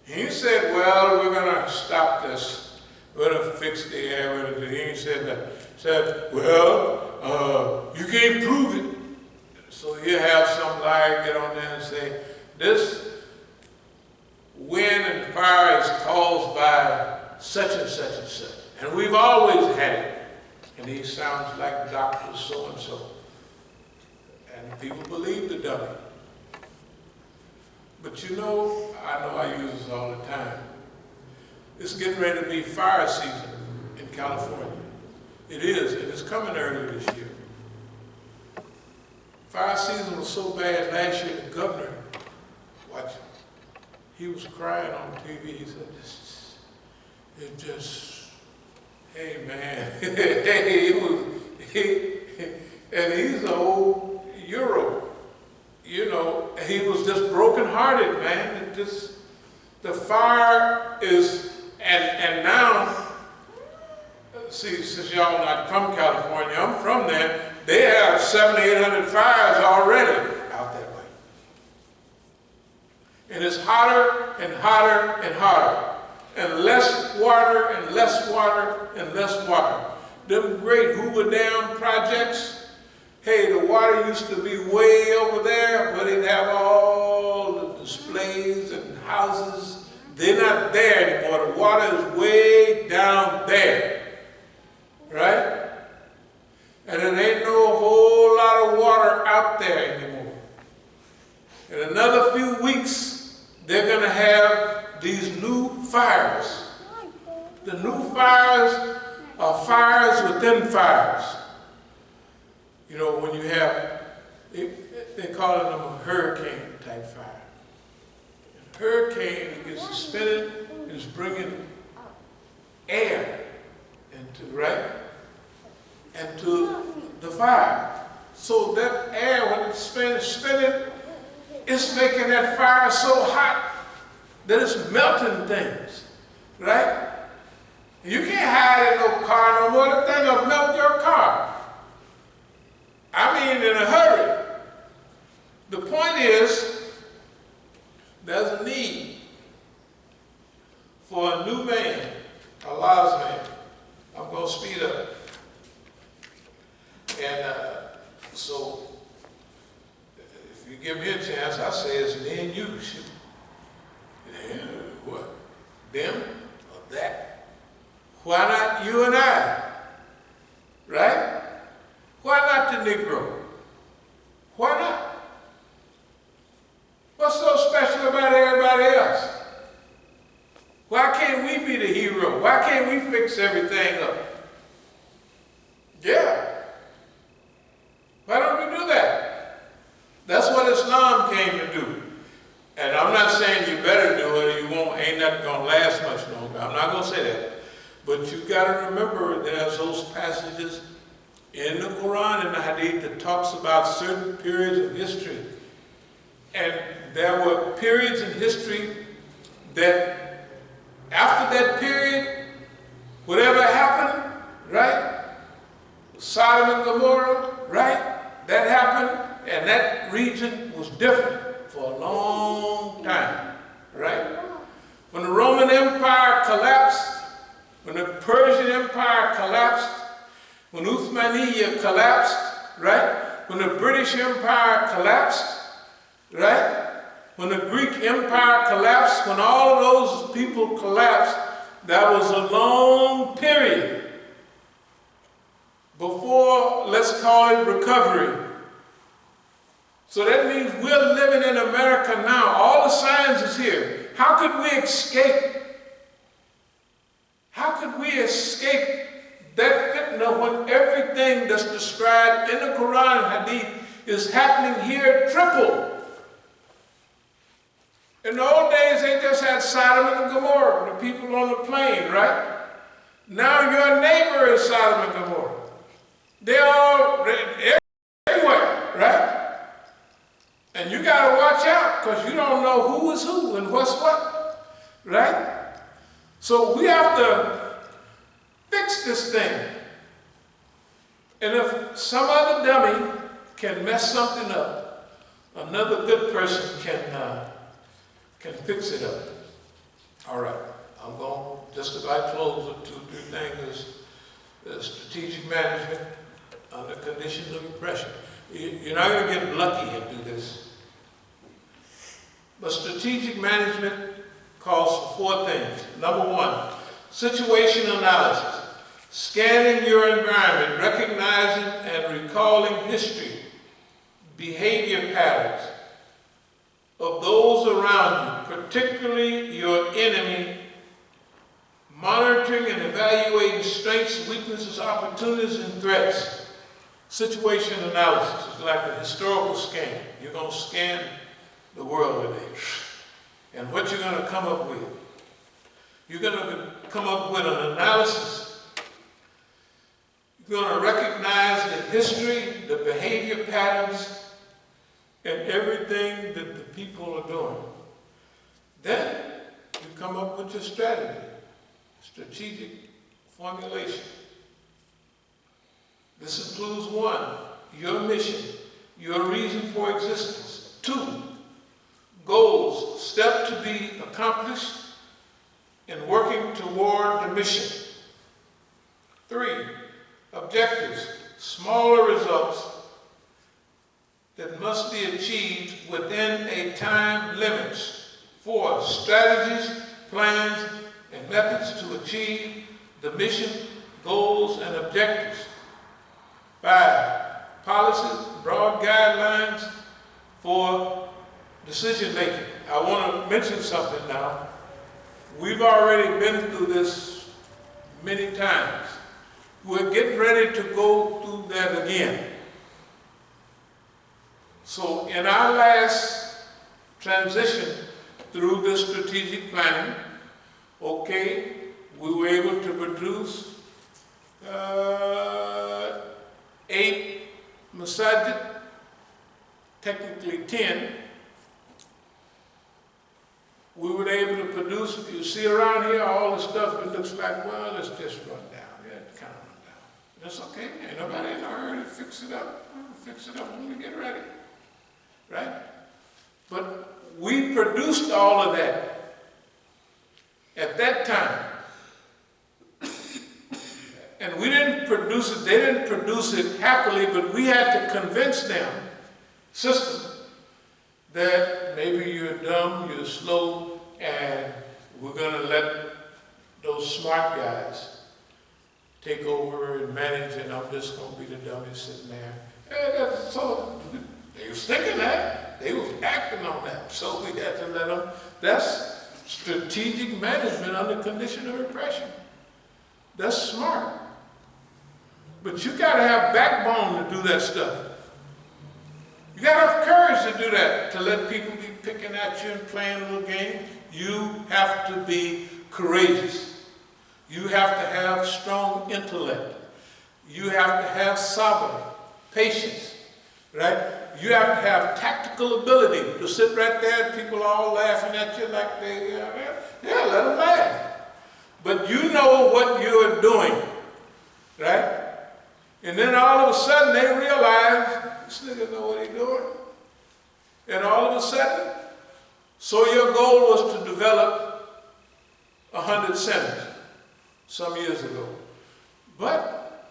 S1: He said, well, we're going to stop this. We're going to fix the air. He ain't said that. He said, well, you can't prove it. So you have some liar get on there and say, this wind and fire is caused by such and such and such. And we've always had it. And he sounds like Dr. So-and-so. And people believe the dummy. But you know I use this all the time. It's getting ready to be fire season in California. It is, and it's coming early this year. Fire season was so bad last year, the governor, watch him, he was crying on TV. He said, hey man, and he's an old Euro, you know, he was just brokenhearted, man. It just, the fire is, and now, see, since y'all not from California, I'm from there, they have 700 to 800 fires already out that way. And it's hotter and hotter and hotter. And less water and less water and less water. Them great Hoover Dam projects, hey, the water used to be way over there, where they'd have all the displays and houses. They're not there anymore. The water is way down there, right? And there ain't no whole lot of water out there anymore. In another few weeks, they're going to have these new fires. The new fires are fires within fires. You know, when you have, they call them a hurricane type fire. And hurricane, it gets to spinning, it's bringing air into, right? And to the fire. So that air, when it's spinning, it's making that fire so hot that it's melting things, right? You can't hide in no car no more. The thing will melt your car. I mean, in a hurry. The point is, there's a need for a new man, Allah's man. I'm going to speed up. And so, if you give me a chance, I say it's me and you. What? Them or that? Why not you and I? Right? Why not the Negro? Why not? What's so special about everybody else? Why can't we be the hero? Why can't we fix everything up? Yeah. Why don't we do that? That's what Islam came to do. And I'm not saying you better do it or you won't, ain't nothing gonna last much longer. I'm not gonna say that. But you gotta remember there's those passages in the Quran and the Hadith that talks about certain periods of history. And there were periods in history that after that period, whatever happened, right? Sodom and Gomorrah, right? That happened, and that region was different for a long time, right? When the Roman Empire collapsed, when the Persian Empire collapsed, when Uthmaniyya collapsed, right? When the British Empire collapsed, right? When the Greek Empire collapsed, when all of those people collapsed, that was a long period before, let's call it, recovery. So that means we're living in America now. All the signs is here. How could we escape? How could we escape that fitna when everything that's described in the Quran and Hadith is happening here triple? In the old days, they just had Sodom and Gomorrah, the people on the plain, right? Now your neighbor is Sodom and Gomorrah. They're all everywhere, right? And you got to watch out because you don't know who is who and what's what, right? So we have to fix this thing. And if some other dummy can mess something up, another good person can fix it up. All right, I'm going to just about close with 2 or 3 things. Strategic management under conditions of pressure. You're not going to get lucky and do this. But strategic management calls for 4 things. Number 1, situation analysis. Scanning your environment, recognizing and recalling history, behavior patterns of those around you, particularly your enemy, monitoring and evaluating strengths, weaknesses, opportunities, and threats. Situation analysis is like a historical scan. You're going to scan the world today. And what you're going to come up with? You're going to come up with an analysis. You're going to recognize the history, the behavior patterns, and everything that the people are doing. Then you come up with your strategy, strategic formulation. This includes 1, your mission, your reason for existence. 2, goals, steps to be accomplished in working toward the mission. 3, objectives, smaller results that must be achieved within a time limit. 4, strategies, plans, and methods to achieve the mission, goals, and objectives. 5, policies, broad guidelines for decision making. I want to mention something now. We've already been through this many times. We're getting ready to go through that again. So in our last transition through this strategic planning, okay, we were able to produce 8 Masjid, technically 10. We were able to produce, you see around here, all the stuff, it looks like, well, let's just run down. Yeah, kind of run down. That's okay, ain't nobody in a hurry to fix it up. We'll fix it up when we get ready, right? But we produced all of that at that time. And we didn't produce it, they didn't produce it happily, but we had to convince them, system, that maybe you're dumb, you're slow, and we're going to let those smart guys take over and manage, and I'm just going to be the dummy sitting there. And so they was thinking that, they was acting on that, so we had to let them. That's strategic management under condition of repression. That's smart. But you got to have backbone to do that stuff. You got to have courage to do that, to let people be picking at you and playing a little game. You have to be courageous. You have to have strong intellect. You have to have sabr, patience, right? You have to have tactical ability to sit right there and people all laughing at you like they, yeah, let them laugh. But you know what you're doing, right? And then all of a sudden they realize, this nigga know what he's doing. And all of a sudden, so your goal was to develop 100 centers some years ago. But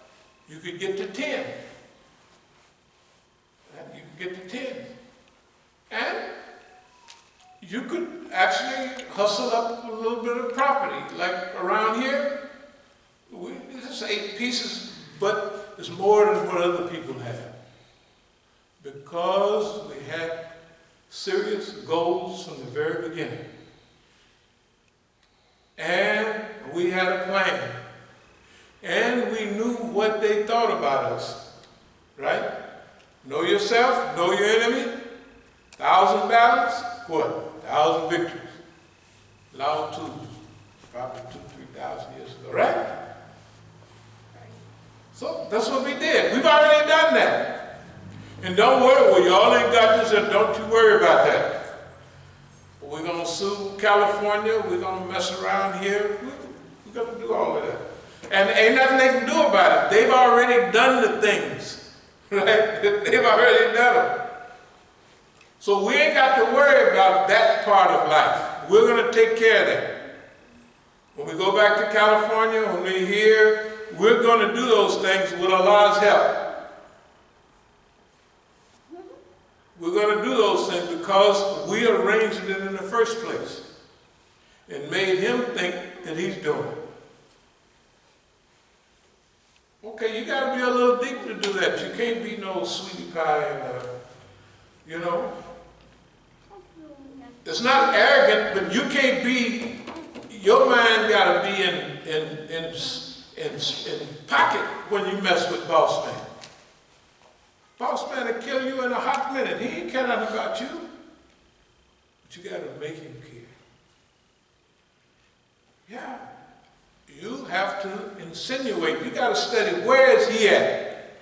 S1: you could get to 10. And you could get to 10. And you could actually hustle up a little bit of property. Like around here, it's 8 pieces, but it's more than what other people have. Because we had serious goals from the very beginning. And we had a plan. And we knew what they thought about us. Right? Know yourself, know your enemy. 1,000 battles, what? 1,000 victories. Lao Tzu, probably 2,000-3,000 years ago, right? So that's what we did. We've already done that. And don't worry, well, y'all ain't got this, and don't you worry about that. We're going to sue California. We're going to mess around here. We're going to do all of that. And ain't nothing they can do about it. They've already done the things, right? They've already done them. So we ain't got to worry about that part of life. We're going to take care of that. When we go back to California, when we're here, we're going to do those things with Allah's help. We're going to do those things because we arranged it in the first place and made him think that he's doing it. Okay, you got to be a little deep to do that. You can't be no sweetie pie and, you know. It's not arrogant, but you can't be, your mind got to be in pocket when you mess with boss man. Boss man will kill you in a hot minute. He ain't care nothing about you. But you got to make him care. Yeah. You have to insinuate. You got to study, where is he at?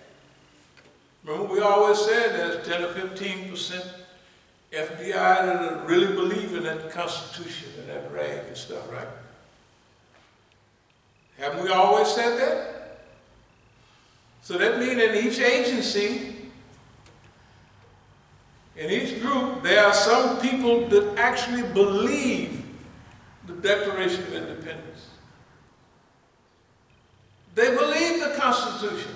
S1: Remember, we always said there's 10 or 15% FBI that really believe in that Constitution and that rag and stuff, right? Haven't we always said that? So that means in each agency, in each group, there are some people that actually believe the Declaration of Independence. They believe the Constitution.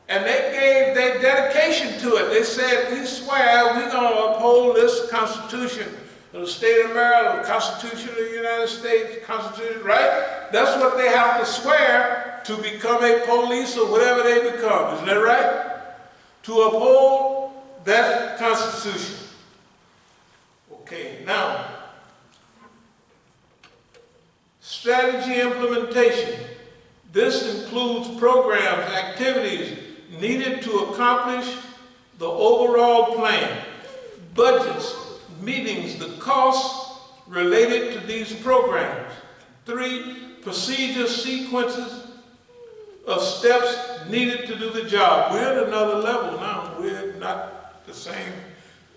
S1: And they gave their dedication to it. They said, we swear we're going to uphold this Constitution of the state of Maryland, the Constitution of the United States, Constitution, right? That's what they have to swear to become a police or whatever they become. Isn't that right? To uphold that Constitution. Okay, now, strategy implementation. This includes programs, activities needed to accomplish the overall plan, budgets, meetings, the costs related to these programs. 3, procedures, sequences of steps needed to do the job. We're at another level now. We're not the same.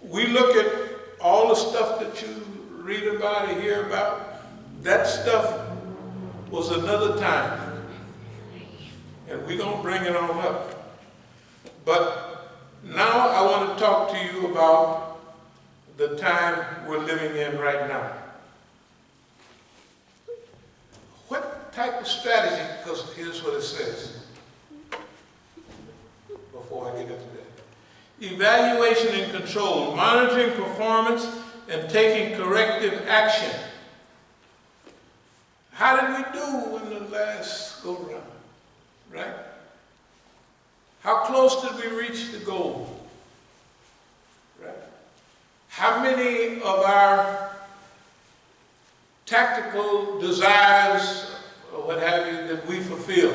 S1: We look at all the stuff that you read about and hear about. That stuff was another time. And we're going to bring it on up. But now I want to talk to you about the time we're living in right now. What type of strategy, because here's what it says, before I get into that. Evaluation and control, monitoring performance and taking corrective action. How did we do in the last go-round? Right? How close did we reach the goal? Right? How many of our tactical desires or what have you did we fulfill?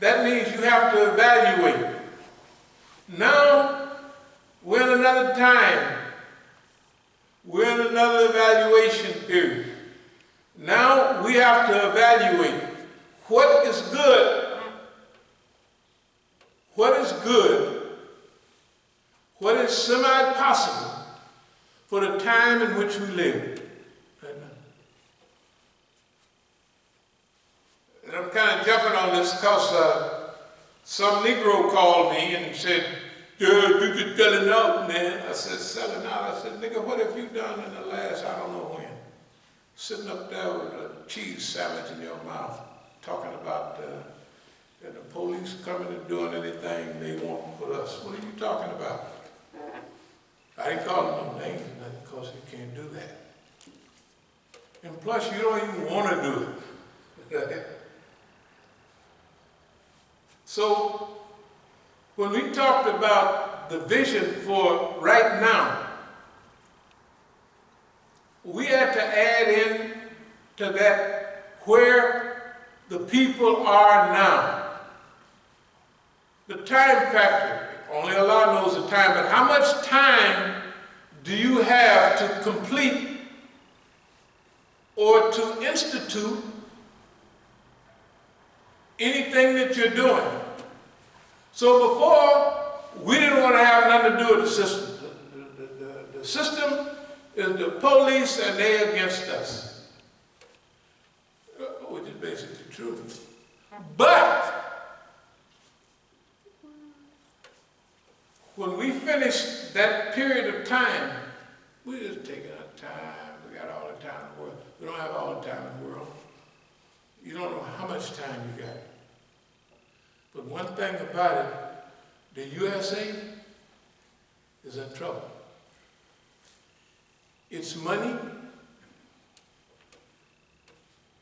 S1: That means you have to evaluate. Now, we're in another time. We're in another evaluation period. Now we have to evaluate. What is good? What is good? What is semi-possible for the time in which we live right now? And I'm kind of jumping on this because some Negro called me and said, "Dude, you just selling out, man." I said, "Selling out?" I said, "Nigga, what have you done in the last, I don't know when? Sitting up there with a cheese sandwich in your mouth, talking about the police coming and doing anything they want with us. What are you talking about?" I didn't call them no names or nothing because you can't do that. And plus, you don't even want to do it. So, when we talked about the vision for right now, we had to add in to that where the people are now. The time factor, only Allah knows the time, but how much time do you have to complete or to institute anything that you're doing? So before, we didn't want to have nothing to do with the system. The system is the police and they're against us, which is basically true. But when we finish that period of time, we just take our time. We got all the time in the world. We don't have all the time in the world. You don't know how much time you got. But one thing about it, the USA is in trouble. Its money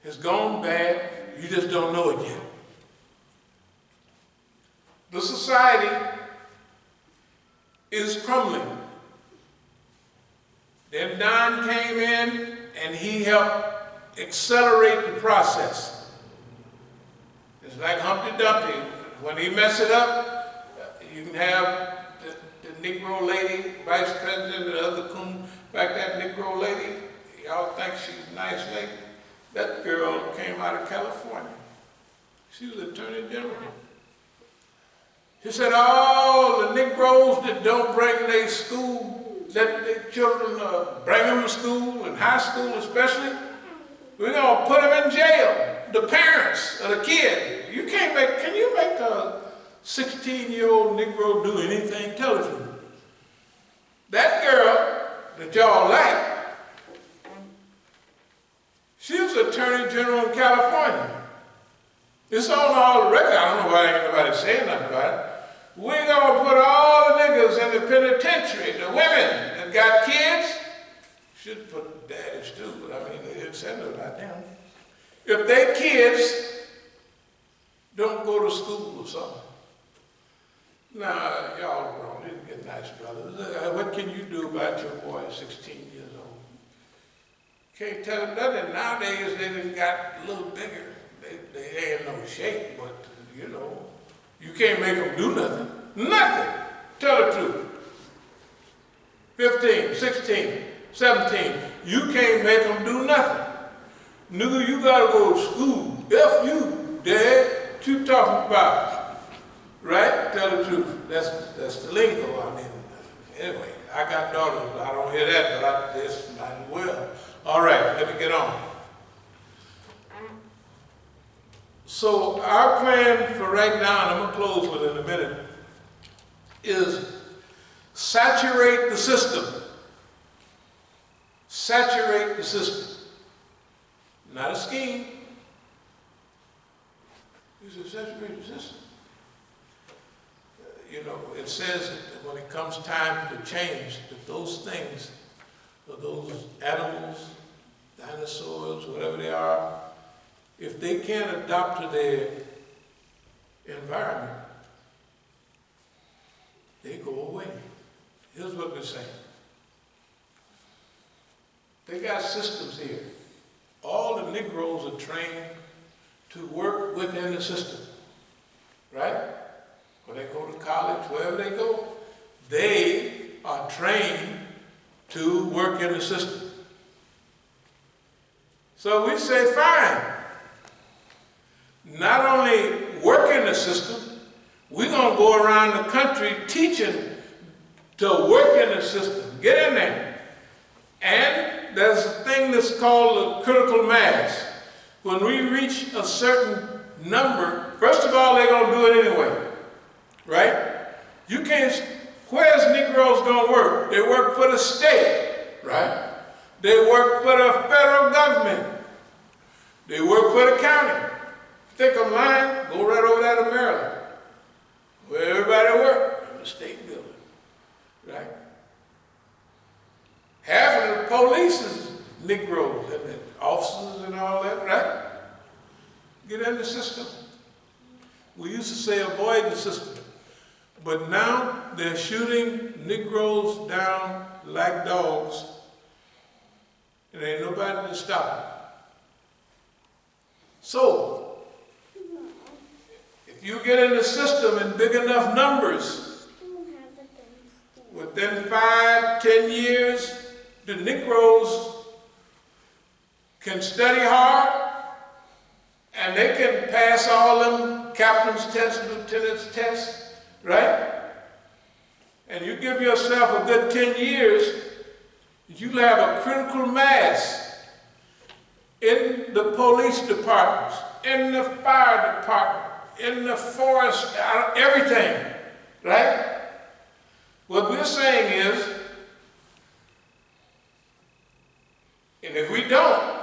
S1: has gone bad. You just don't know it yet. the society is crumbling. Then Don came in and he helped accelerate the process. It's like Humpty Dumpty. When he mess it up, you can have the Negro lady, vice president, the other coon. In fact, that Negro lady, y'all think she's a nice lady. That girl came out of California. She was Attorney General. He said, all the Negroes that don't bring their school, let their children bring them to school, and high school especially, we're going to put them in jail. The parents of the kid. Can you make a 16-year-old Negro do anything? Tell the truth. That girl that y'all like, she was Attorney General in California. It's on all the record. I don't know why ain't nobody saying nothing about it. We're going to put all the niggas in the penitentiary, the women that got kids. Should put daddies too, but I mean, they didn't send them like them. If their kids don't go to school or something. Nah, y'all wrong. Didn't get nice brothers. What can you do about your boy 16 years old? Can't tell him nothing. Nowadays, they done got a little bigger. They ain't no shape, but, you know, you can't make them do nothing. Nothing. Tell the truth. 15, 16, 17. You can't make them do nothing. Nigga, you gotta go to school. F you, Dad. What you talking about? Right? Tell the truth. That's the lingo. I mean, anyway, I got daughters. I don't hear that, but I just might as well. All right, let me get on. So our plan for right now, and I'm going to close with it in a minute, is saturate the system. Saturate the system. Not a scheme. You should saturate the system. You know, it says that when it comes time to change, that those things, or those animals, dinosaurs, whatever they are, if they can't adapt to their environment, they go away. Here's what we're saying. They got systems here. All the Negroes are trained to work within the system, right? When they go to college, wherever they go, they are trained to work in the system. So we say, fine. Not only work in the system, we're going to go around the country teaching to work in the system. Get in there. And there's a thing that's called a critical mass. When we reach a certain number, first of all, they're going to do it anyway. Right? You can't, where's Negroes going to work? They work for the state. Right? They work for the federal government. They work for the county. Think I'm lying? Go right over there to Maryland, where everybody works, in the state building, right? Half of the police is Negroes, and the officers and all that, right? Get in the system. We used to say avoid the system, but now they're shooting Negroes down like dogs, and ain't nobody to stop them. So, if you get in the system in big enough numbers, within 5, 10 years, the Negroes can study hard, and they can pass all them captain's tests, lieutenant's tests, right? And you give yourself a good 10 years, you'll have a critical mass in the police departments, in the fire department, in the forest, everything, right? What we're saying is, and if we don't,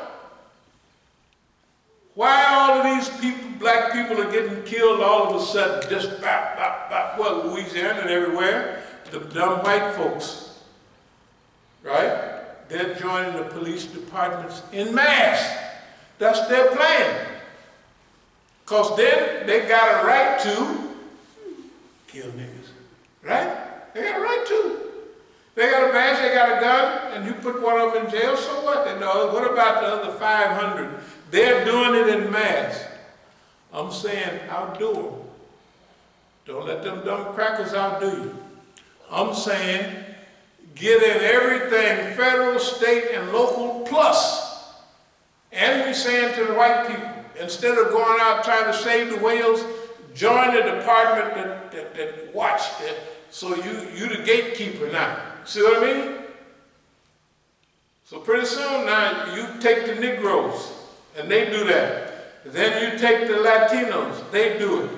S1: why all of these people, black people are getting killed all of a sudden, just well, Louisiana and everywhere, the dumb white folks, right? They're joining the police departments en masse. That's their plan. Because then they got a right to kill niggas. Right? They got a right to. They got a badge, they got a gun, and you put one of them in jail, so what? And what about the other 500? They're doing it in mass. I'm saying outdo them. Don't let them dumb crackers outdo you. I'm saying get in everything, federal, state, and local plus. And we're saying to the white people, instead of going out trying to save the whales, join the department that watched it. So you the gatekeeper now. See what I mean? So pretty soon now you take the Negroes and they do that. Then you take the Latinos, they do it.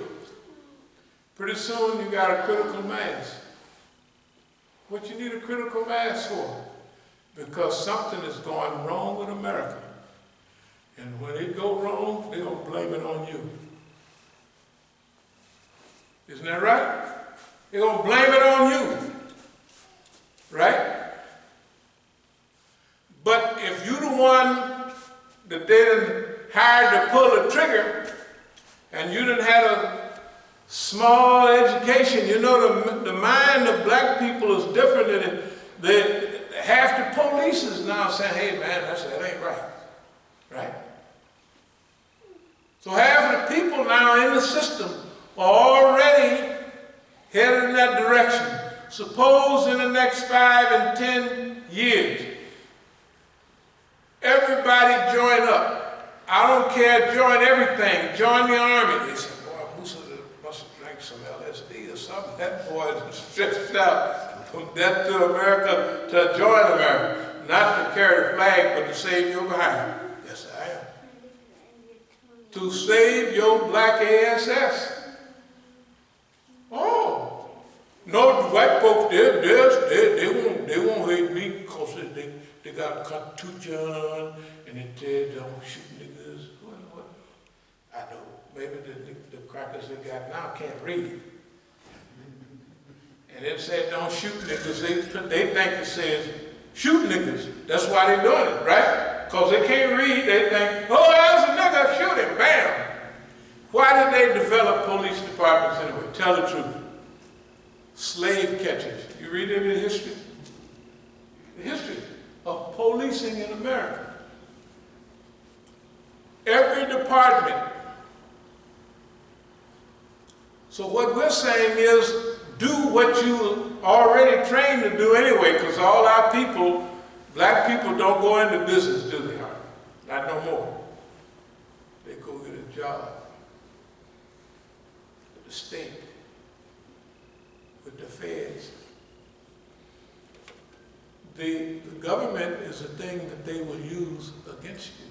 S1: Pretty soon you got a critical mass. What you need a critical mass for? Because something is going wrong with America. And when it go wrong, they're going to blame it on you. Isn't that right? They're going to blame it on you. Right? But if you're the one that they done hired to pull the trigger, and you done had a small education, you know the mind of black people is different than half the police is now saying, hey man, that ain't right. Right? So half of the people now in the system are already headed in that direction. Suppose in the next 5 and 10 years, everybody join up. I don't care, join everything. Join the army. They said, boy, Musa must have drank some LSD or something. That boy is stretched out from death to America to join America. Not to carry the flag, but to save your behind. Yes, I am. To save your black ASS. Oh. No, the white folks, they won't hate me because they got a contusion and they said don't shoot niggas. What? I know, maybe the crackers they got now can't read. And it said don't shoot niggas, they think it says shoot niggas. That's why they're doing it, right? Because they can't read, they think, oh, there's a nigga, shoot him, bam. Why did they develop police departments anyway? Tell the truth. Slave catchers. You read any of the history? The history of policing in America. Every department. So what we're saying is do what you already trained to do anyway, because all our people, black people, don't go into business, do they? Not no more. They go get a job with the state, with the feds. The government is a thing that they will use against you.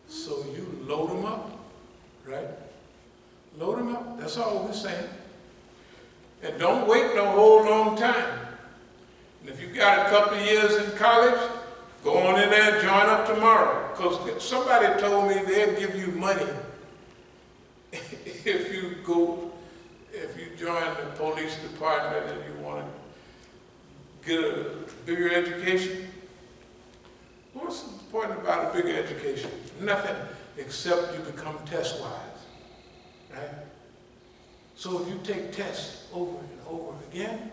S1: So you load them up, right? Load them up, that's all we're saying. And don't wait no whole long time. And if you've got a couple of years in college, go on in there and join up tomorrow. Because somebody told me they'll give you money if you join the police department and you want to get a bigger education. What's important about a bigger education? Nothing except you become test-wise, right? So if you take tests over and over again,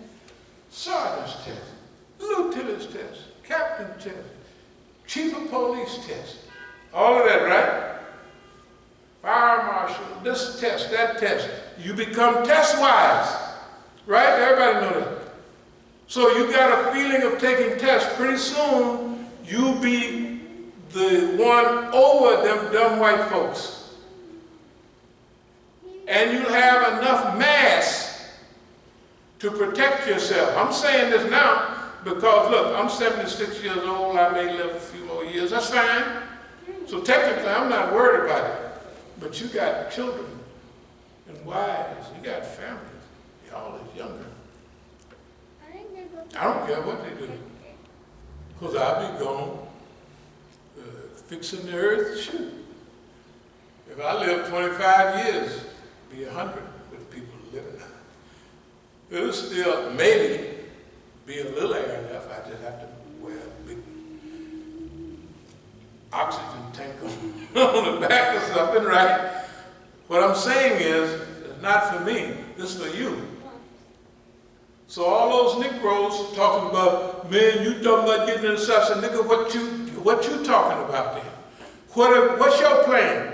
S1: sergeant's test, lieutenant's test, captain's test, chief of police test, all of that, right? Fire marshal, this test, that test. You become test-wise, right? Everybody know that. So you got a feeling of taking tests. Pretty soon, you'll be the one over them dumb white folks. And you'll have enough mass to protect yourself. I'm saying this now because, look, I'm 76 years old. I may live a few more years. That's fine. So technically, I'm not worried about it. But you got children and wives. You got families. Y'all is younger. I don't care what they do. Because I'll be gone fixing the earth. Shoot. If I live 25 years, be 100 with people living. It'll still maybe be a little air left. I just have to wear a big oxygen tank on the back or something, right? What I'm saying is, as It's not for me, it's for you. So all those Negroes talking about, man, you talking about getting in the South, so nigga, what you talking about then? What's your plan?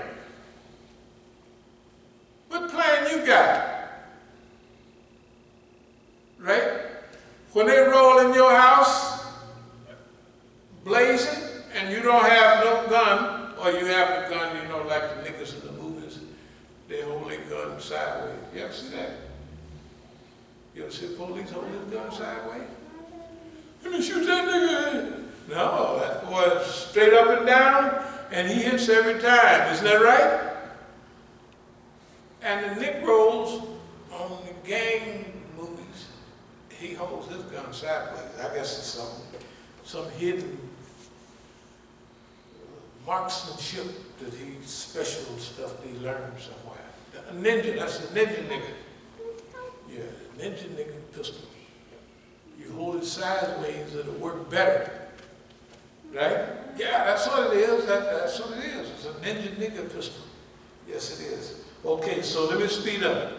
S1: What plan you got? Right? When they roll in your house, blazing, and you don't have no gun, or you have a gun, you know, like the niggas in the movies, they hold their gun sideways. You ever see that? You ever see police hold their gun sideways? Let me shoot that nigga. No, that boy is straight up and down, and he hits every time. Isn't that right? And the Negroes on the gang movies, he holds his gun sideways. I guess it's some hidden marksmanship that special stuff that he learned somewhere. A ninja, that's a ninja nigga. Yeah, ninja nigga pistol. You hold it sideways, it'll work better. Right? Yeah, that's what it is. That's what it is. It's a ninja nigga pistol. Yes, it is. Okay, so let me speed up.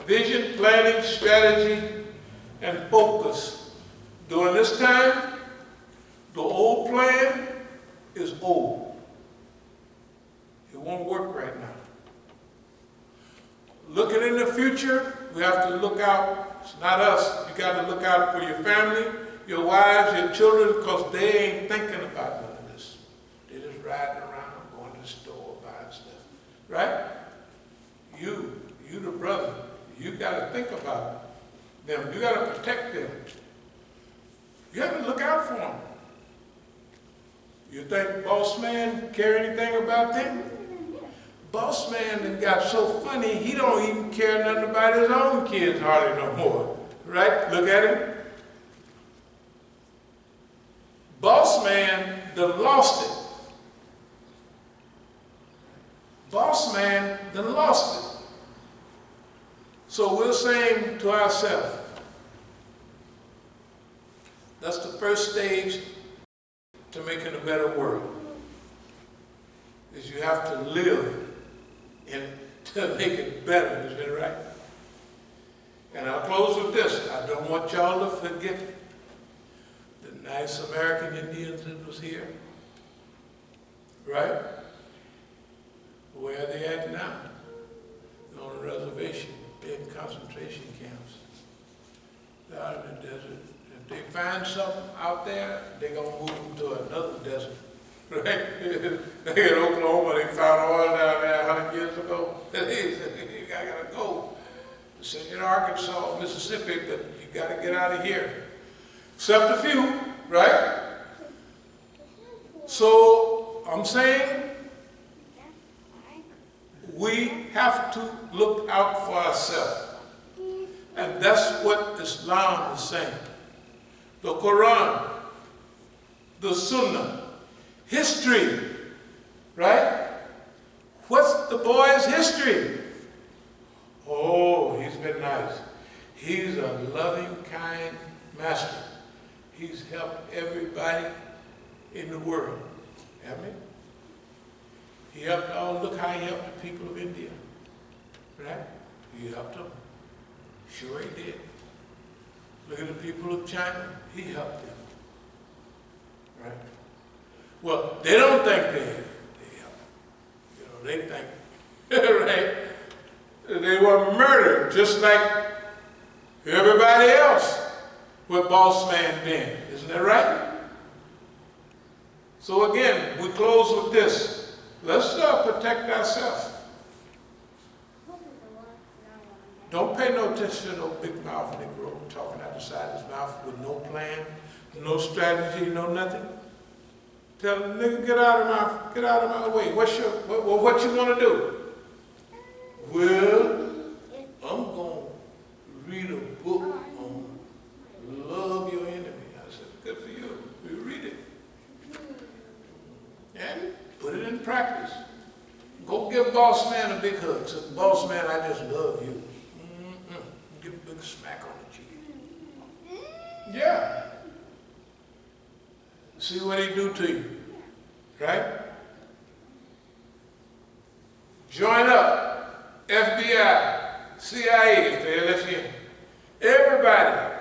S1: Vision, planning, strategy, and focus. During this time, the old plan is old. It won't work right now. Looking in the future, we have to look out. It's not us. You got to look out for your family, your wives, your children, because they ain't thinking about none of this. They're just riding around, going to the store, buying stuff. Right? You the brother, you got to think about them. You got to protect them. You have to look out for them. You think boss man care anything about them? Boss man done got so funny, he don't even care nothing about his own kids hardly no more. Right? Look at him. Boss man done lost it. Boss man done lost it. So we're saying to ourselves, that's the first stage to making a better world, is you have to live in it to make it better, is that right? And I'll close with this. I don't want y'all to forget the nice American Indians that was here, right? Where are they at now? They're on a reservation, in concentration camps. They're out in the desert. If they find something out there, they're going to move them to another desert. Right? In Oklahoma, they found oil down there 100 years ago. You got to go. It's in Arkansas, Mississippi, but you got to get out of here. Except a few, right? So I'm saying we have to look out for ourselves. And that's what Islam is saying. The Quran, the Sunnah, history, right? What's the boy's history? Oh, he's been nice. He's a loving, kind master. He's helped everybody in the world, haven't he? He helped look how he helped the people of India, right? He helped them. Sure he did. Look at the people of China. He helped them, right? Well, they don't think they helped. You know, they think, right? They were murdered just like everybody else with boss man Ben. Isn't that right? So again, we close with this. Let's protect ourselves. Don't pay no attention to no big mouth Negro talking out the side of his mouth with no plan, no strategy, no nothing. Tell him, nigga, get out of my way. What you want to do? Well, I'm going to read a book on love your enemy. I said, good for you. We read it. And put it in practice. Go give boss man a big hug. Say, boss man, I just love you. Give him a big smack on the cheek. Yeah. See what he do to you. Right? Join up. FBI, CIA, if they let you in. Everybody,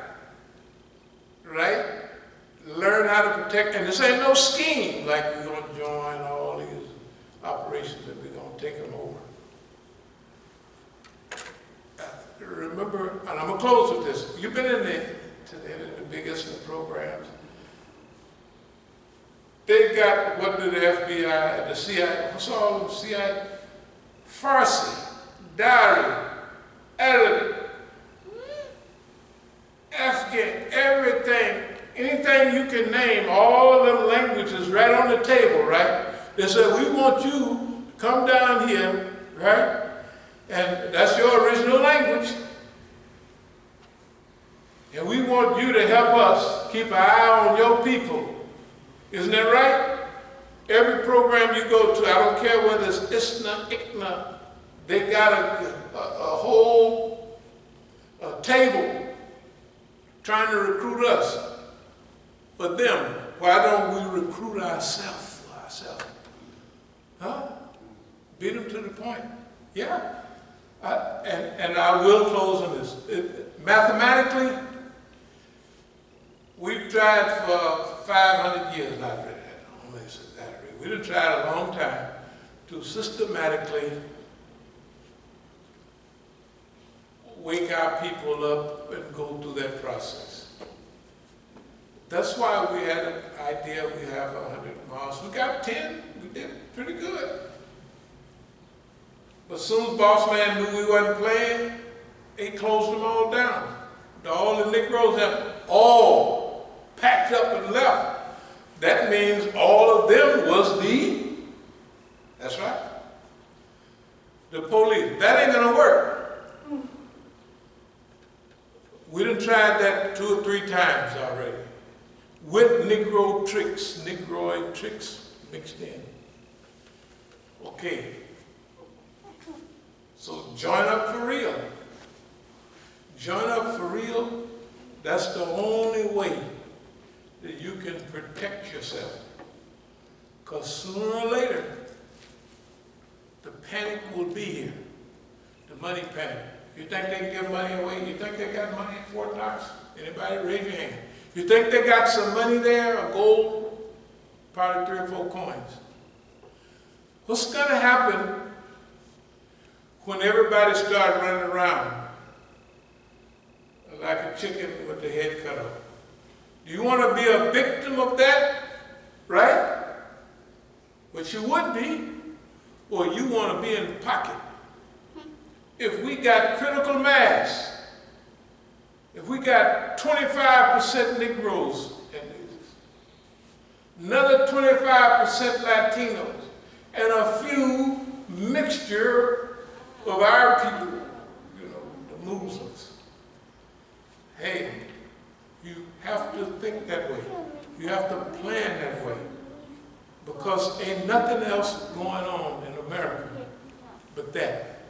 S1: right? Learn how to protect, and this ain't no scheme like we're going to join all these operations that we're going to take them over. Remember, and I'm going to close with this. You've been in the biggest programs. They got, what do the FBI, the CIA, what's all of the CIA? Farsi, Dari, Arabic, Afghan, everything, anything you can name, all of them languages right on the table, right? They said, we want you to come down here, right? And that's your original language. And we want you to help us keep an eye on your people. Isn't that right? Every program you go to, I don't care whether it's ISNA, ICNA, they got a whole table trying to recruit us for them. Why don't we recruit ourselves for ourselves? Huh? Beat them to the point. Yeah. And I will close on this. Mathematically, we've tried for 500 years, not really that. We've been trying a long time to systematically wake our people up and go through that process. That's why we had an idea we have 100 miles. We got 10, we did pretty good. But as soon as Boss Man knew we wasn't playing, he closed them all down. All the Negroes have all packed up and left. That means all of them was that's right, the police. That ain't gonna work. We done tried that 2 or 3 times already. With Negro tricks, Negroid tricks mixed in. Okay. So join up for real. Join up for real. That's the only way that you can protect yourself. Because sooner or later, the panic will be here. The money panic. You think they can give money away? You think they got money in Fort Knox? Anybody raise your hand. You think they got some money there, a gold, probably 3 or 4 coins. What's gonna happen when everybody starts running around like a chicken with the head cut off? Do you want to be a victim of that, right? Which you would be, or you want to be in the pocket. If we got critical mass, if we got 25% Negroes, and another 25% Latinos, and a few mixture of our people, you know, the Muslims. Hey, you have to think that way. You have to plan that way. Because ain't nothing else going on in America but that.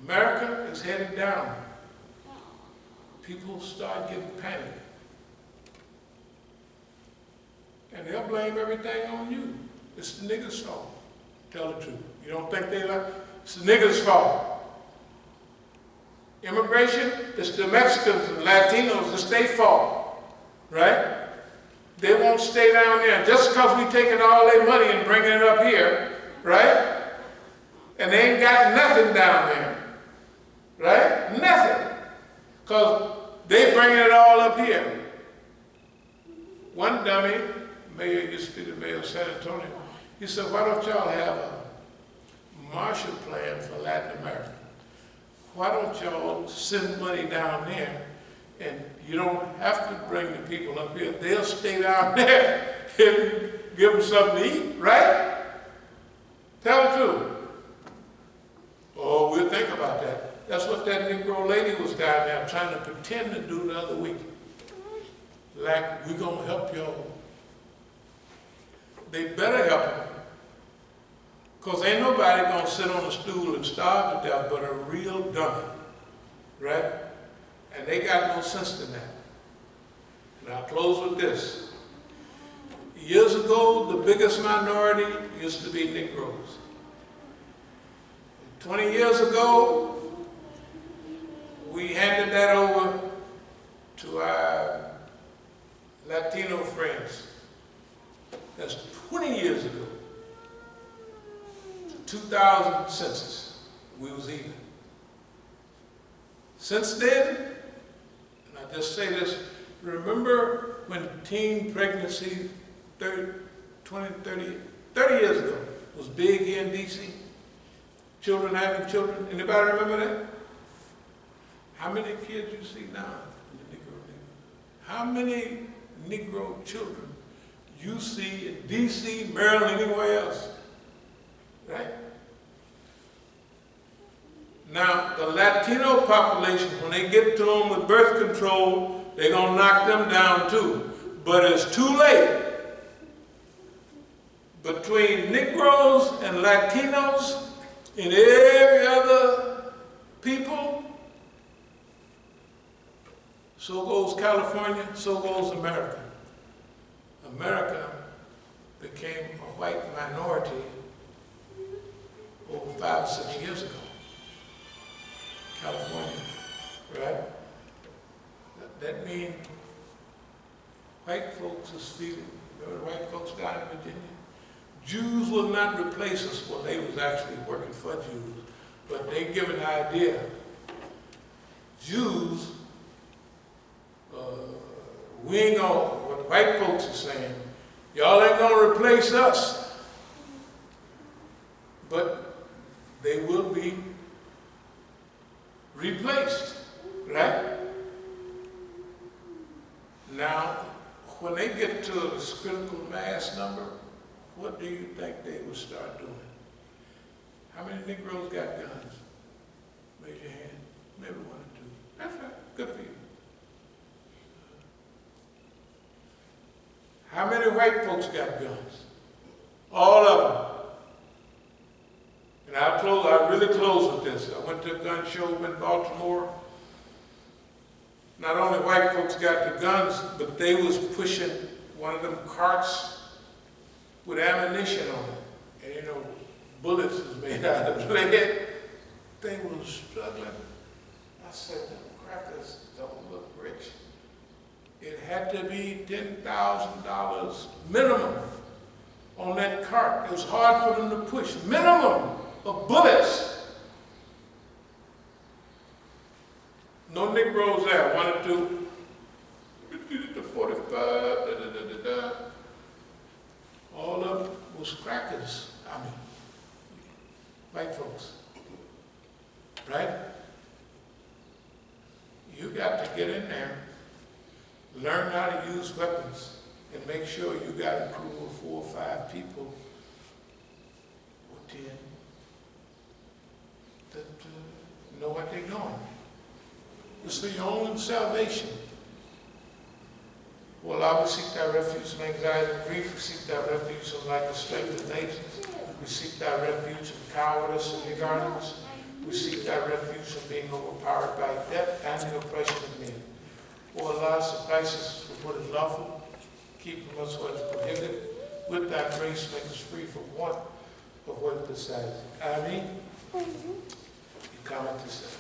S1: America is headed down. People start getting panicked. And they'll blame everything on you. It's the niggas' fault. Tell the truth. You don't think they like? It's the niggas' fault. Immigration, it's the Mexicans and Latinos, it's their fault. Right? They won't stay down there. Just because we taking all their money and bringing it up here, right? And they ain't got nothing down there. Right? Nothing. Because they bringing it all up here. One dummy, mayor used to be the mayor of San Antonio, he said, why don't y'all have a Marshall Plan for Latin America? Why don't y'all send money down there and you don't have to bring the people up here. They'll stay down there and give them something to eat, right? Tell the truth. Oh, we'll think about that. That's what that Negro lady was down there trying to pretend to do the other week. Like, we're going to help y'all. They better help them. Because ain't nobody going to sit on a stool and starve to death but a real dummy, right? And they got no sense in that. And I'll close with this. Years ago, the biggest minority used to be Negroes. It 20 years ago, we handed that over to our Latino friends. That's 20 years ago. 2000 census, we was even. Since then, and I just say this, remember when teen pregnancy 30 years ago was big here in D.C.? Children having children. Anybody remember that? How many kids you see now in the Negro neighborhood? How many Negro children you see in D.C., Maryland, anywhere else? Right? Now, the Latino population, when they get to them with birth control, they're going to knock them down too. But it's too late. Between Negroes and Latinos and every other people, so goes California, so goes America. America became a white minority over 5 or 6 years ago. California, right? That means white folks is feeling, remember the white folks down in Virginia? Jews will not replace us. Well, they was actually working for Jews, but they give an idea. Jews, we ain't gonna, what white folks are saying, y'all ain't gonna replace us, but they will be replaced, right? Now, when they get to this critical mass number, what do you think they will start doing? How many Negroes got guns? Raise your hand. Maybe 1 or 2. That's right. Good for you. How many white folks got guns? All of them. And I really close with this. I went to a gun show in Baltimore. Not only white folks got the guns, but they was pushing one of them carts with ammunition on it. And you know, bullets is made out of lead. They was struggling. I said, them crackers don't look rich. It had to be $10,000 minimum on that cart. It was hard for them to push. Minimum of bullets. No Negroes there. 1 or 2. The 45. All of them was crackers. I mean, white folks. Right? You got to get in there, learn how to use weapons, and make sure you got a crew of 4 or 5 people, or 10, that know what they're doing. It's for your own salvation. Well, I will seek thy refuge from anxiety and grief. We seek thy refuge from like the strength of nations. We seek thy refuge from cowardice and ignorance. We seek thy refuge from being overpowered by death and the oppression of men. O Allah, suffice us for what is lawful. Keep from us what is prohibited. With thy grace, make us free from want of what is beside us. Ameen. You comment to say.